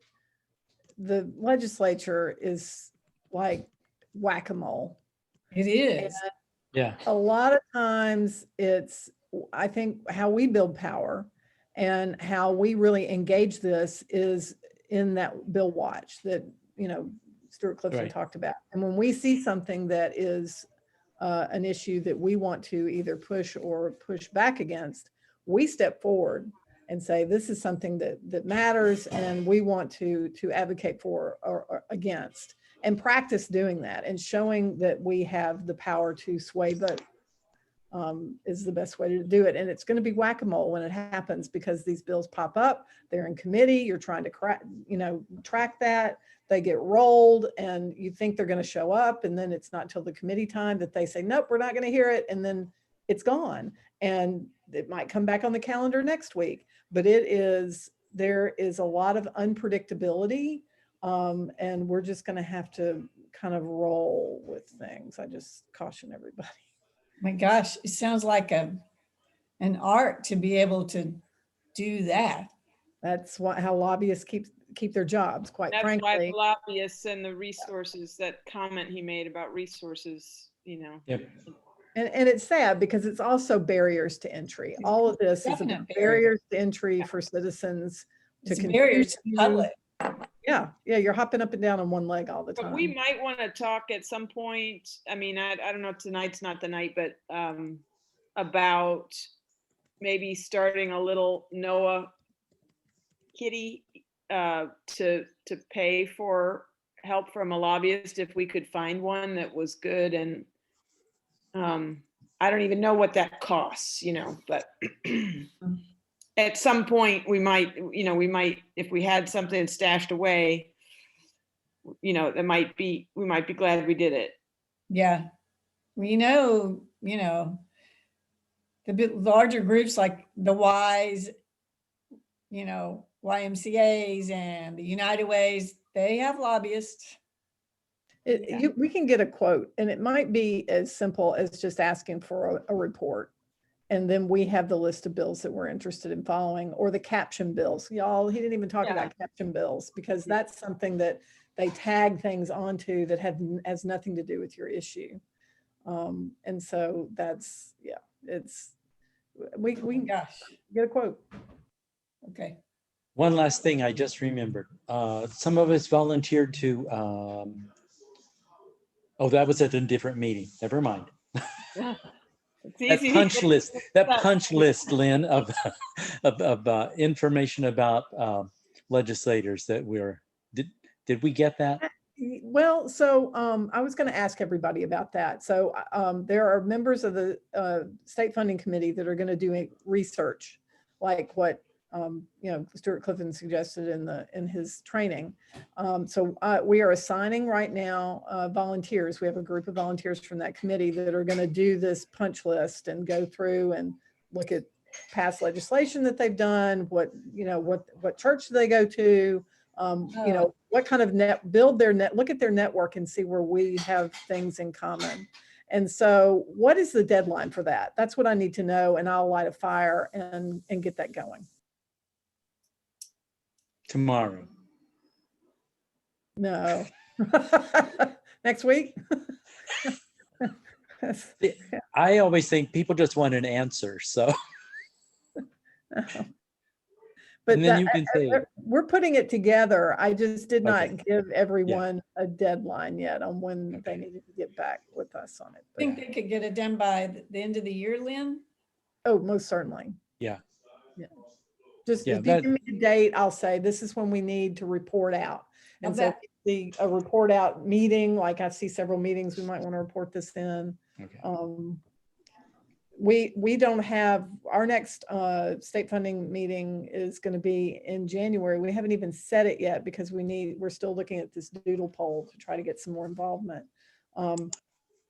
the legislature is like whack-a-mole. It is. Yeah. A lot of times I think how we build power and how we really engage this is in that Bill Watch that, Stuart Clifton talked about. And when we see something that is an issue that we want to either push or push back against, we step forward and say, this is something that matters and we want to advocate for or against, and practice doing that and showing that we have the power to sway vote is the best way to do it. And it's going to be whack-a-mole when it happens because these bills pop up, they're in committee, you're trying to track that, they get rolled and you think they're going to show up, and then it's not till the committee time that they say, nope, we're not going to hear it, and then it's gone. And it might come back on the calendar next week, but there is a lot of unpredictability, and we're just going to have to kind of roll with things. I just caution everybody. My gosh, it sounds like an art to be able to do that. That's how lobbyists keep their jobs, quite That's frankly. why the lobbyists and the resources, that comment he made about resources, Yep. And it's sad because it's also barriers to entry. All of this is about barriers to entry for citizens to continue. Barriers to public. Yeah, you're hopping up and down on one leg all the time. But we might want to talk at some point. I mean, I don't know, tonight's not the night, but about maybe starting a little NOAA kitty to pay for help from a lobbyist if we could find one that was good. And I don't even know what that costs, but at some point we might, if we had something stashed away, we might be glad we did it. Yeah. Well, the larger groups like the Ys, YMCAs and the United Ways, they have lobbyists. We can get a quote, and it might be as simple as just asking for a report. And then we have the list of bills that we're interested in following, or the caption bills. Y'all, he didn't even talk about caption bills, because that's something that they tag things onto that has nothing to do with your issue. And so that's, we can Gosh, get a quote. okay. One last thing I just remembered. Some of us volunteered to, oh, that was at a different meeting. Never mind. It's That easy. punch list, Lynn, of information about legislators that did we get that? Well, so I was going to ask everybody about that. So there are members of the state funding committee that are going to do research, like what Stuart Clifton suggested in his training. So we are assigning right now volunteers. We have a group of volunteers from that committee that are going to do this punch list and go through and look at past legislation that they've done. What church do they go to? What kind of look at their network and see where we have things in common. And so what is the deadline for that? That's what I need to know, and I'll light a fire and get that going. Tomorrow. No. Next week? I always think people just want an answer, so. But and then you can say, we're putting it together. I just did not Okay. give everyone a deadline yet on when they needed to get back with us on it. I think they could get it done by the end of the year, Lynn. Oh, most certainly. Yeah. Just Yeah, if you give me a date, I'll say this is when we need to report out. And so a report out meeting, like I see several meetings, we might want to report this in. Okay. We don't have, our next state funding meeting is going to be in January. We haven't even set it yet because we're still looking at this doodle poll to try to get some more involvement. But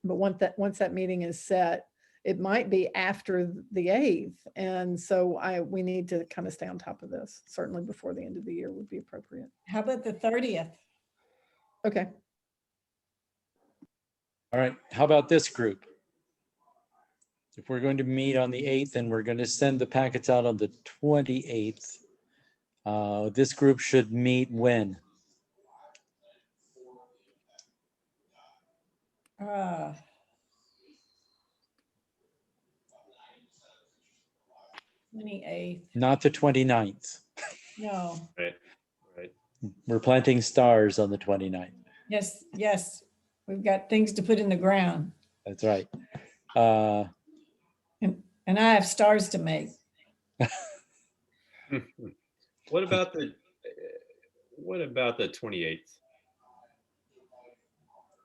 once that meeting is set, it might be after the 8th. And so we need to kind of stay on top of this. Certainly before the end of the year would be appropriate. How about the 30th? Okay. All right. How about this group? If we're going to meet on the 8th and we're going to send the packets out on the 28th, this group should meet when? 28th. Not the 29th. No. Right. We're planting stars on the 29th. Yes. We've got things to put in the ground. That's right. And I have stars to make. What about the 28th?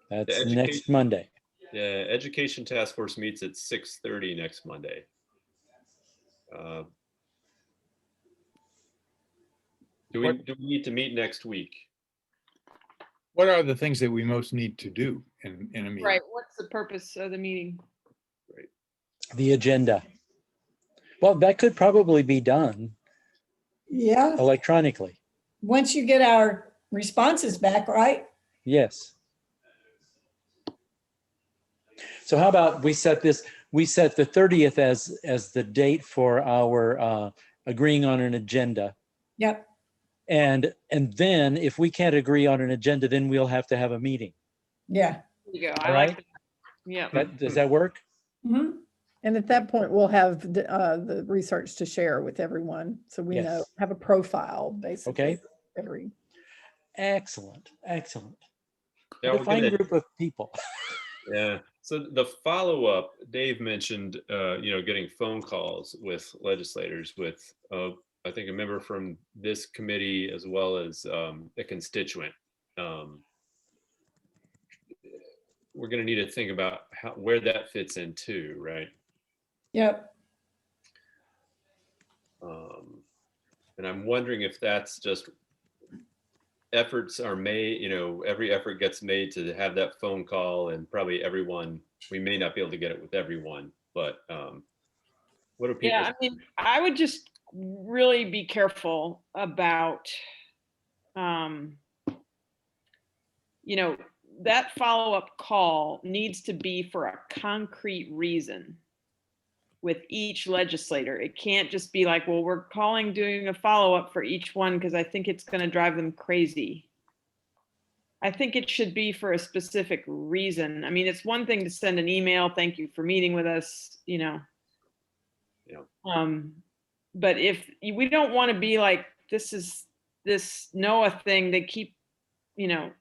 That's next Monday. The Education Task Force meets at 6:30 next Monday. Do we need to meet next week? What are the things that we most need to do in a meeting? Right. What's the purpose of the meeting? Right. The agenda. Well, that could probably be done Yeah. electronically. Once you get our responses back, right? Yes. So how about we set the 30th as the date for our agreeing on an agenda. Yep. And then if we can't agree on an agenda, then we'll have to have a meeting. Yeah. There you go. All right. Like that. Yeah. Does that work? Mm-hmm. And at that point, we'll have the research to share with everyone. So we know, have a profile basically. Okay. Excellent. Yeah, A fine group of people. Yeah. So the follow-up, Dave mentioned, getting phone calls with legislators with, I think, a member from this committee as well as a constituent. We're going to need to think about where that fits in too, right? Yep. And I'm wondering if that's just efforts are made, every effort gets made to have that phone call, and probably everyone, we may not be able to get it with everyone, but what do people? Yeah, I mean, I would just really be careful about, that follow-up call needs to be for a concrete reason with each legislator. It can't just be like, well, we're calling, doing a follow-up for each one because I think it's going to drive them crazy. I think it should be for a specific reason. I mean, it's one thing to send an email, thank you for meeting with us, you know. Yeah. But if we don't want to be like, this is this NOAA thing, they keep, you know,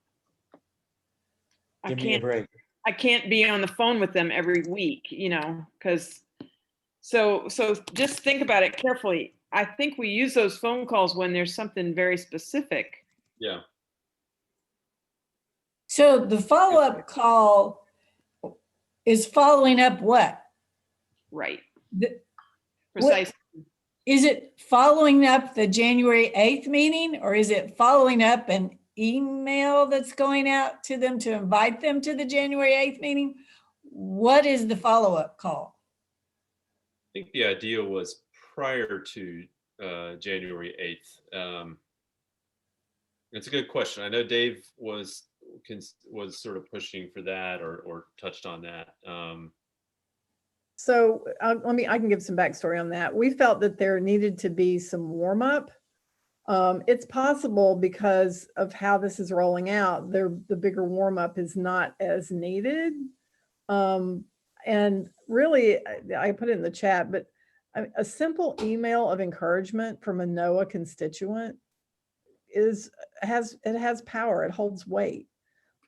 Give me a break. I can't be on the phone with them every week, you know, because so just think about it carefully. I think we use those phone calls when there's something very specific. Yeah. So the follow-up call is following up what? Right. The- Precisely. Is it following up the January 8th meeting, or is it following up an email that's going out to them to invite them to the January 8th meeting? What is the follow-up call? I think the idea was prior to January 8th. It's a good question. I know Dave was sort of pushing for that or touched on that. So I can give some backstory on that. We felt that there needed to be some warm up. It's possible because of how this is rolling out, the bigger warm up is not as needed. And really, I put it in the chat, but a simple email of encouragement from a NOAA constituent has power. It holds weight.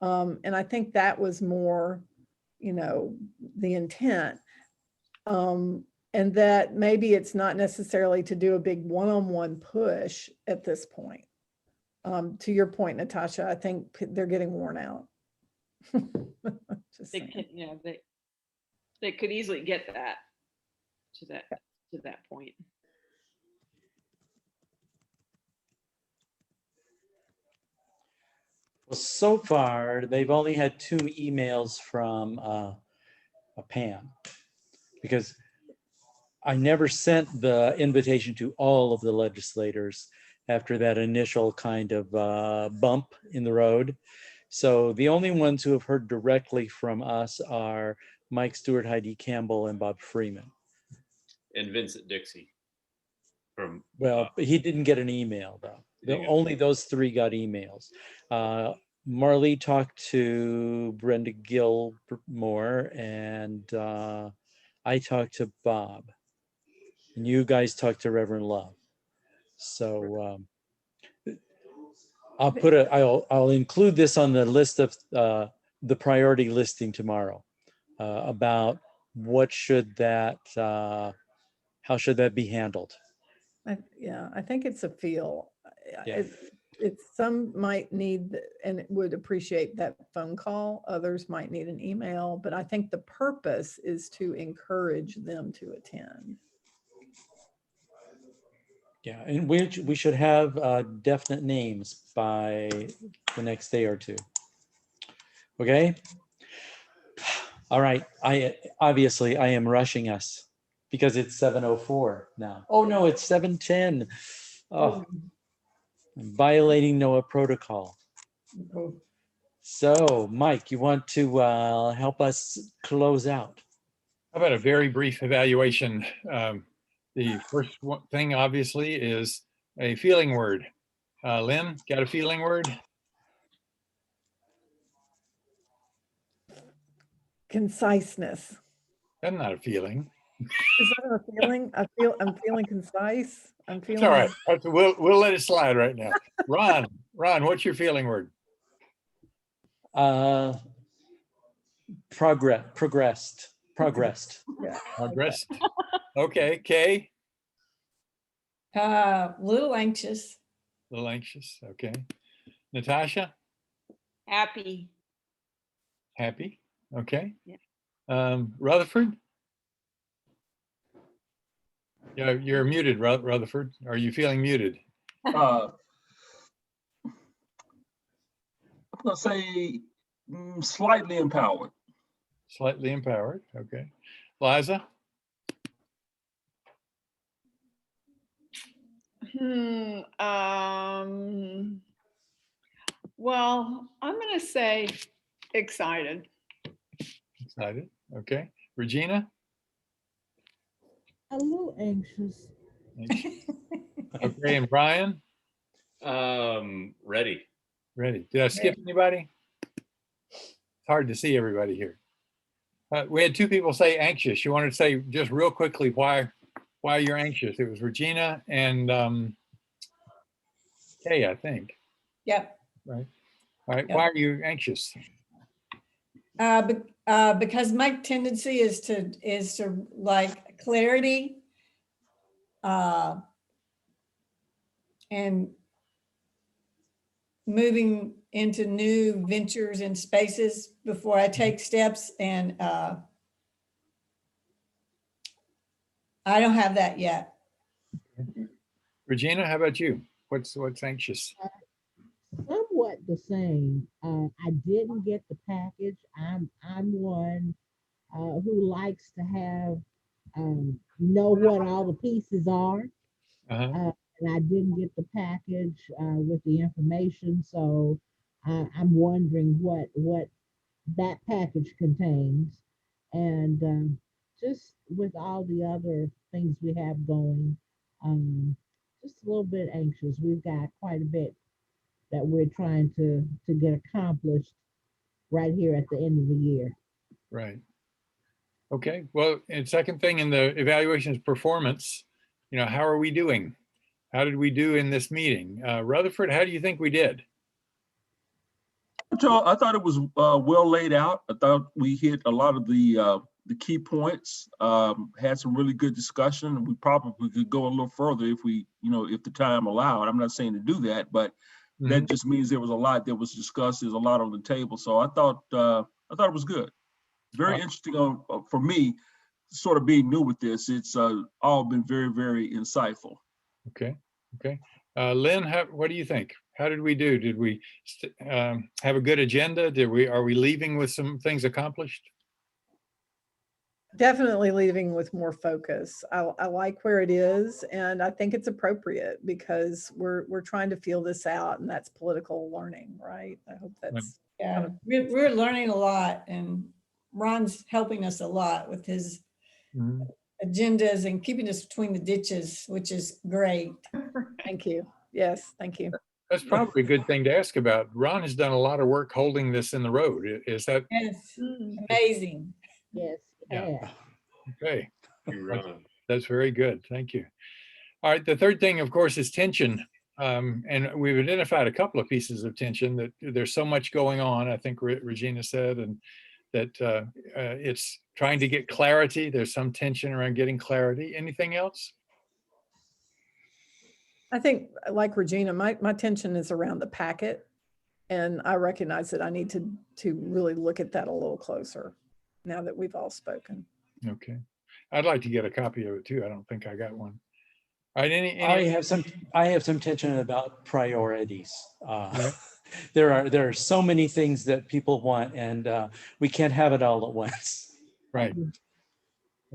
And I think that was more, you know, the intent. And that maybe it's not necessarily to do a big one-on-one push at this point. To your point, Natasha, I think they're getting worn out. Just They saying. can, yeah, they could easily get that to that point. Well, so far, they've only had 2 emails from Pam, because I never sent the invitation to all of the legislators after that initial kind of bump in the road. So the only ones who have heard directly from us are Mike Stewart, Heidi Campbell, and Bob Freeman. And Vincent Dixie from Well, he didn't get an email though. Only those 3 got emails. Marley talked to Brenda Gilmore, and I talked to Bob. And you guys talked to Reverend Love. So I'll include this on the list of the priority listing tomorrow about what should that, how should that be handled? Yeah, I think it's a feel. Yeah. It's some might need and would appreciate that phone call. Others might need an email, but I think the purpose is to encourage them to attend. Yeah, and we should have definite names by the next day or 2. Okay. All right. Obviously I am rushing us because it's 7:04 now. Oh no, it's 7:10. Oh, I'm violating NOAA protocol. So, Mike, you want to help us close out? How about a very brief evaluation? The first thing, obviously, is a feeling word. Lynn, got a feeling word? Conciseness. That's not a feeling. Is that a feeling? I'm feeling concise. I'm feeling. It's all right. We'll let it slide right now. Ron, what's your feeling word? Progressed. Yeah. Progressed. Okay, Kay? Little anxious. A little anxious. Okay. Natasha? Happy. Happy. Okay. Yeah. Rutherford? Yeah, you're muted, Rutherford. Are you feeling muted? I'm gonna say slightly empowered. Slightly empowered. Okay. Liza? Well, I'm going to say excited. Excited. Okay. Regina? A little anxious. Okay, and Brian? Ready. Ready. Did I skip anybody? It's hard to see everybody here. We had two people say anxious. You wanted to say just real quickly why you're anxious. It was Regina and Kay, I think. Yep. Right. All right. Yep. Why are you anxious? Because my tendency is to like clarity, and moving into new ventures and spaces before I take steps, and I don't have that yet. Regina, how about you? What's anxious? Somewhat the same. I didn't get the package. I'm one who likes to have know what all the pieces are. Uh-huh. And I didn't get the package with the information, so I'm wondering what that package contains, and just with all the other things we have going, just a little bit anxious. We've got quite a bit that we're trying to get accomplished right here at the end of the year. Right. Okay. Well, and second thing in the evaluation is performance. How are we doing? How did we do in this meeting? Rutherford, how do you think we did? So I thought it was well laid out. I thought we hit a lot of the key points, had some really good discussion. We probably could go a little further if if the time allowed. I'm not saying to do that, but that just means there was a lot that was discussed. There's a lot on the table. So I thought it was good. Very interesting for me, sort of being new with this. It's all been very, very insightful. Okay. Okay. Lynn, what do you think? How did we do? Did we have a good agenda? Are we leaving with some things accomplished? Definitely leaving with more focus. I like where it is, and I think it's appropriate because we're trying to feel this out, and that's political learning, right? I hope that's Yeah, we're learning a lot, and Ron's helping us a lot with his agendas and keeping us between the ditches, which is great. Thank you. Yes, thank you. That's probably a good thing to ask about. Ron has done a lot of work holding this in the road. Is that? Yes, amazing. Yes. Yeah. Okay. Ron. That's very good. Thank you. All right. The third thing, of course, is tension. And we've identified a couple of pieces of tension that there's so much going on, I think Regina said, and that it's trying to get clarity. There's some tension around getting clarity. Anything else? I think, like Regina, my tension is around the packet, and I recognize that I need to really look at that a little closer now that we've all spoken. Okay. I'd like to get a copy of it too. I don't think I got one. All right. I have some tension about priorities. There are so many things that people want, and we can't have it all at once. Right.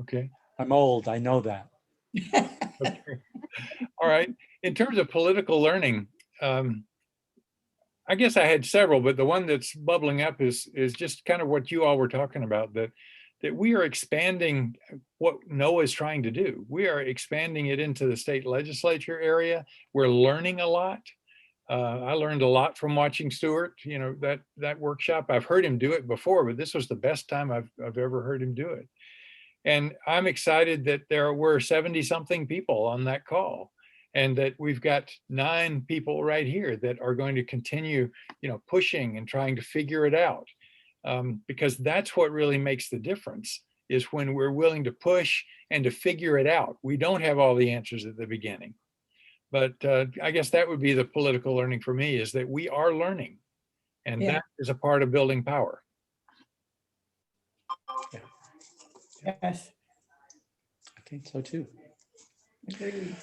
Okay. I'm old, I know that. Okay. All right. In terms of political learning, I guess I had several, but the one that's bubbling up is just kind of what you all were talking about, that we are expanding what NOAA is trying to do. We are expanding it into the state legislature area. We're learning a lot. I learned a lot from watching Stuart, that workshop. I've heard him do it before, but this was the best time I've ever heard him do it. And I'm excited that there were 70 something people on that call, and that we've got 9 people right here that are going to continue, pushing and trying to figure it out. Because that's what really makes the difference, is when we're willing to push and to figure it out. We don't have all the answers at the beginning. But I guess that would be the political learning for me, is that we are learning, and that is a part of building power. Yes. I think so too. Agreed.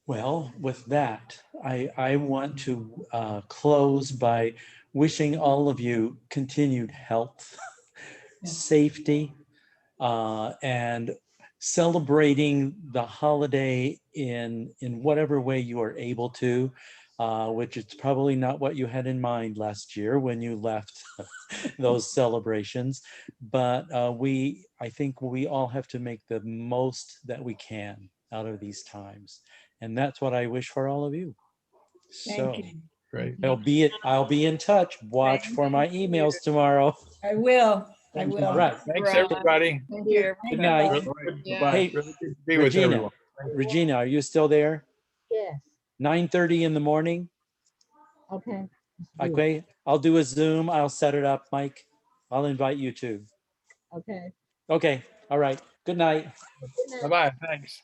Well, with that, I want to close by wishing all of you continued health, safety, and celebrating the holiday in whatever way you are able to. which is probably not what you had in mind last year when you left those celebrations. But I think we all have to make the most that we can out of these times. And that's what I wish for all of you. So Thank you. Great. I'll be in touch. Watch Thank for my you. emails tomorrow. I will. I Thank you. will. All right. Thanks, Right. everybody. Thank you. Good night. Really good- Yeah. Hey, really good to be with Regina, everyone. Regina, are you still there? Yes, 9:30 in the morning? okay. let's do it. Okay, I'll do a Zoom. I'll set it up, Mike. I'll invite you too. Okay. Okay, all right. Good night. Good night. Bye-bye, thanks.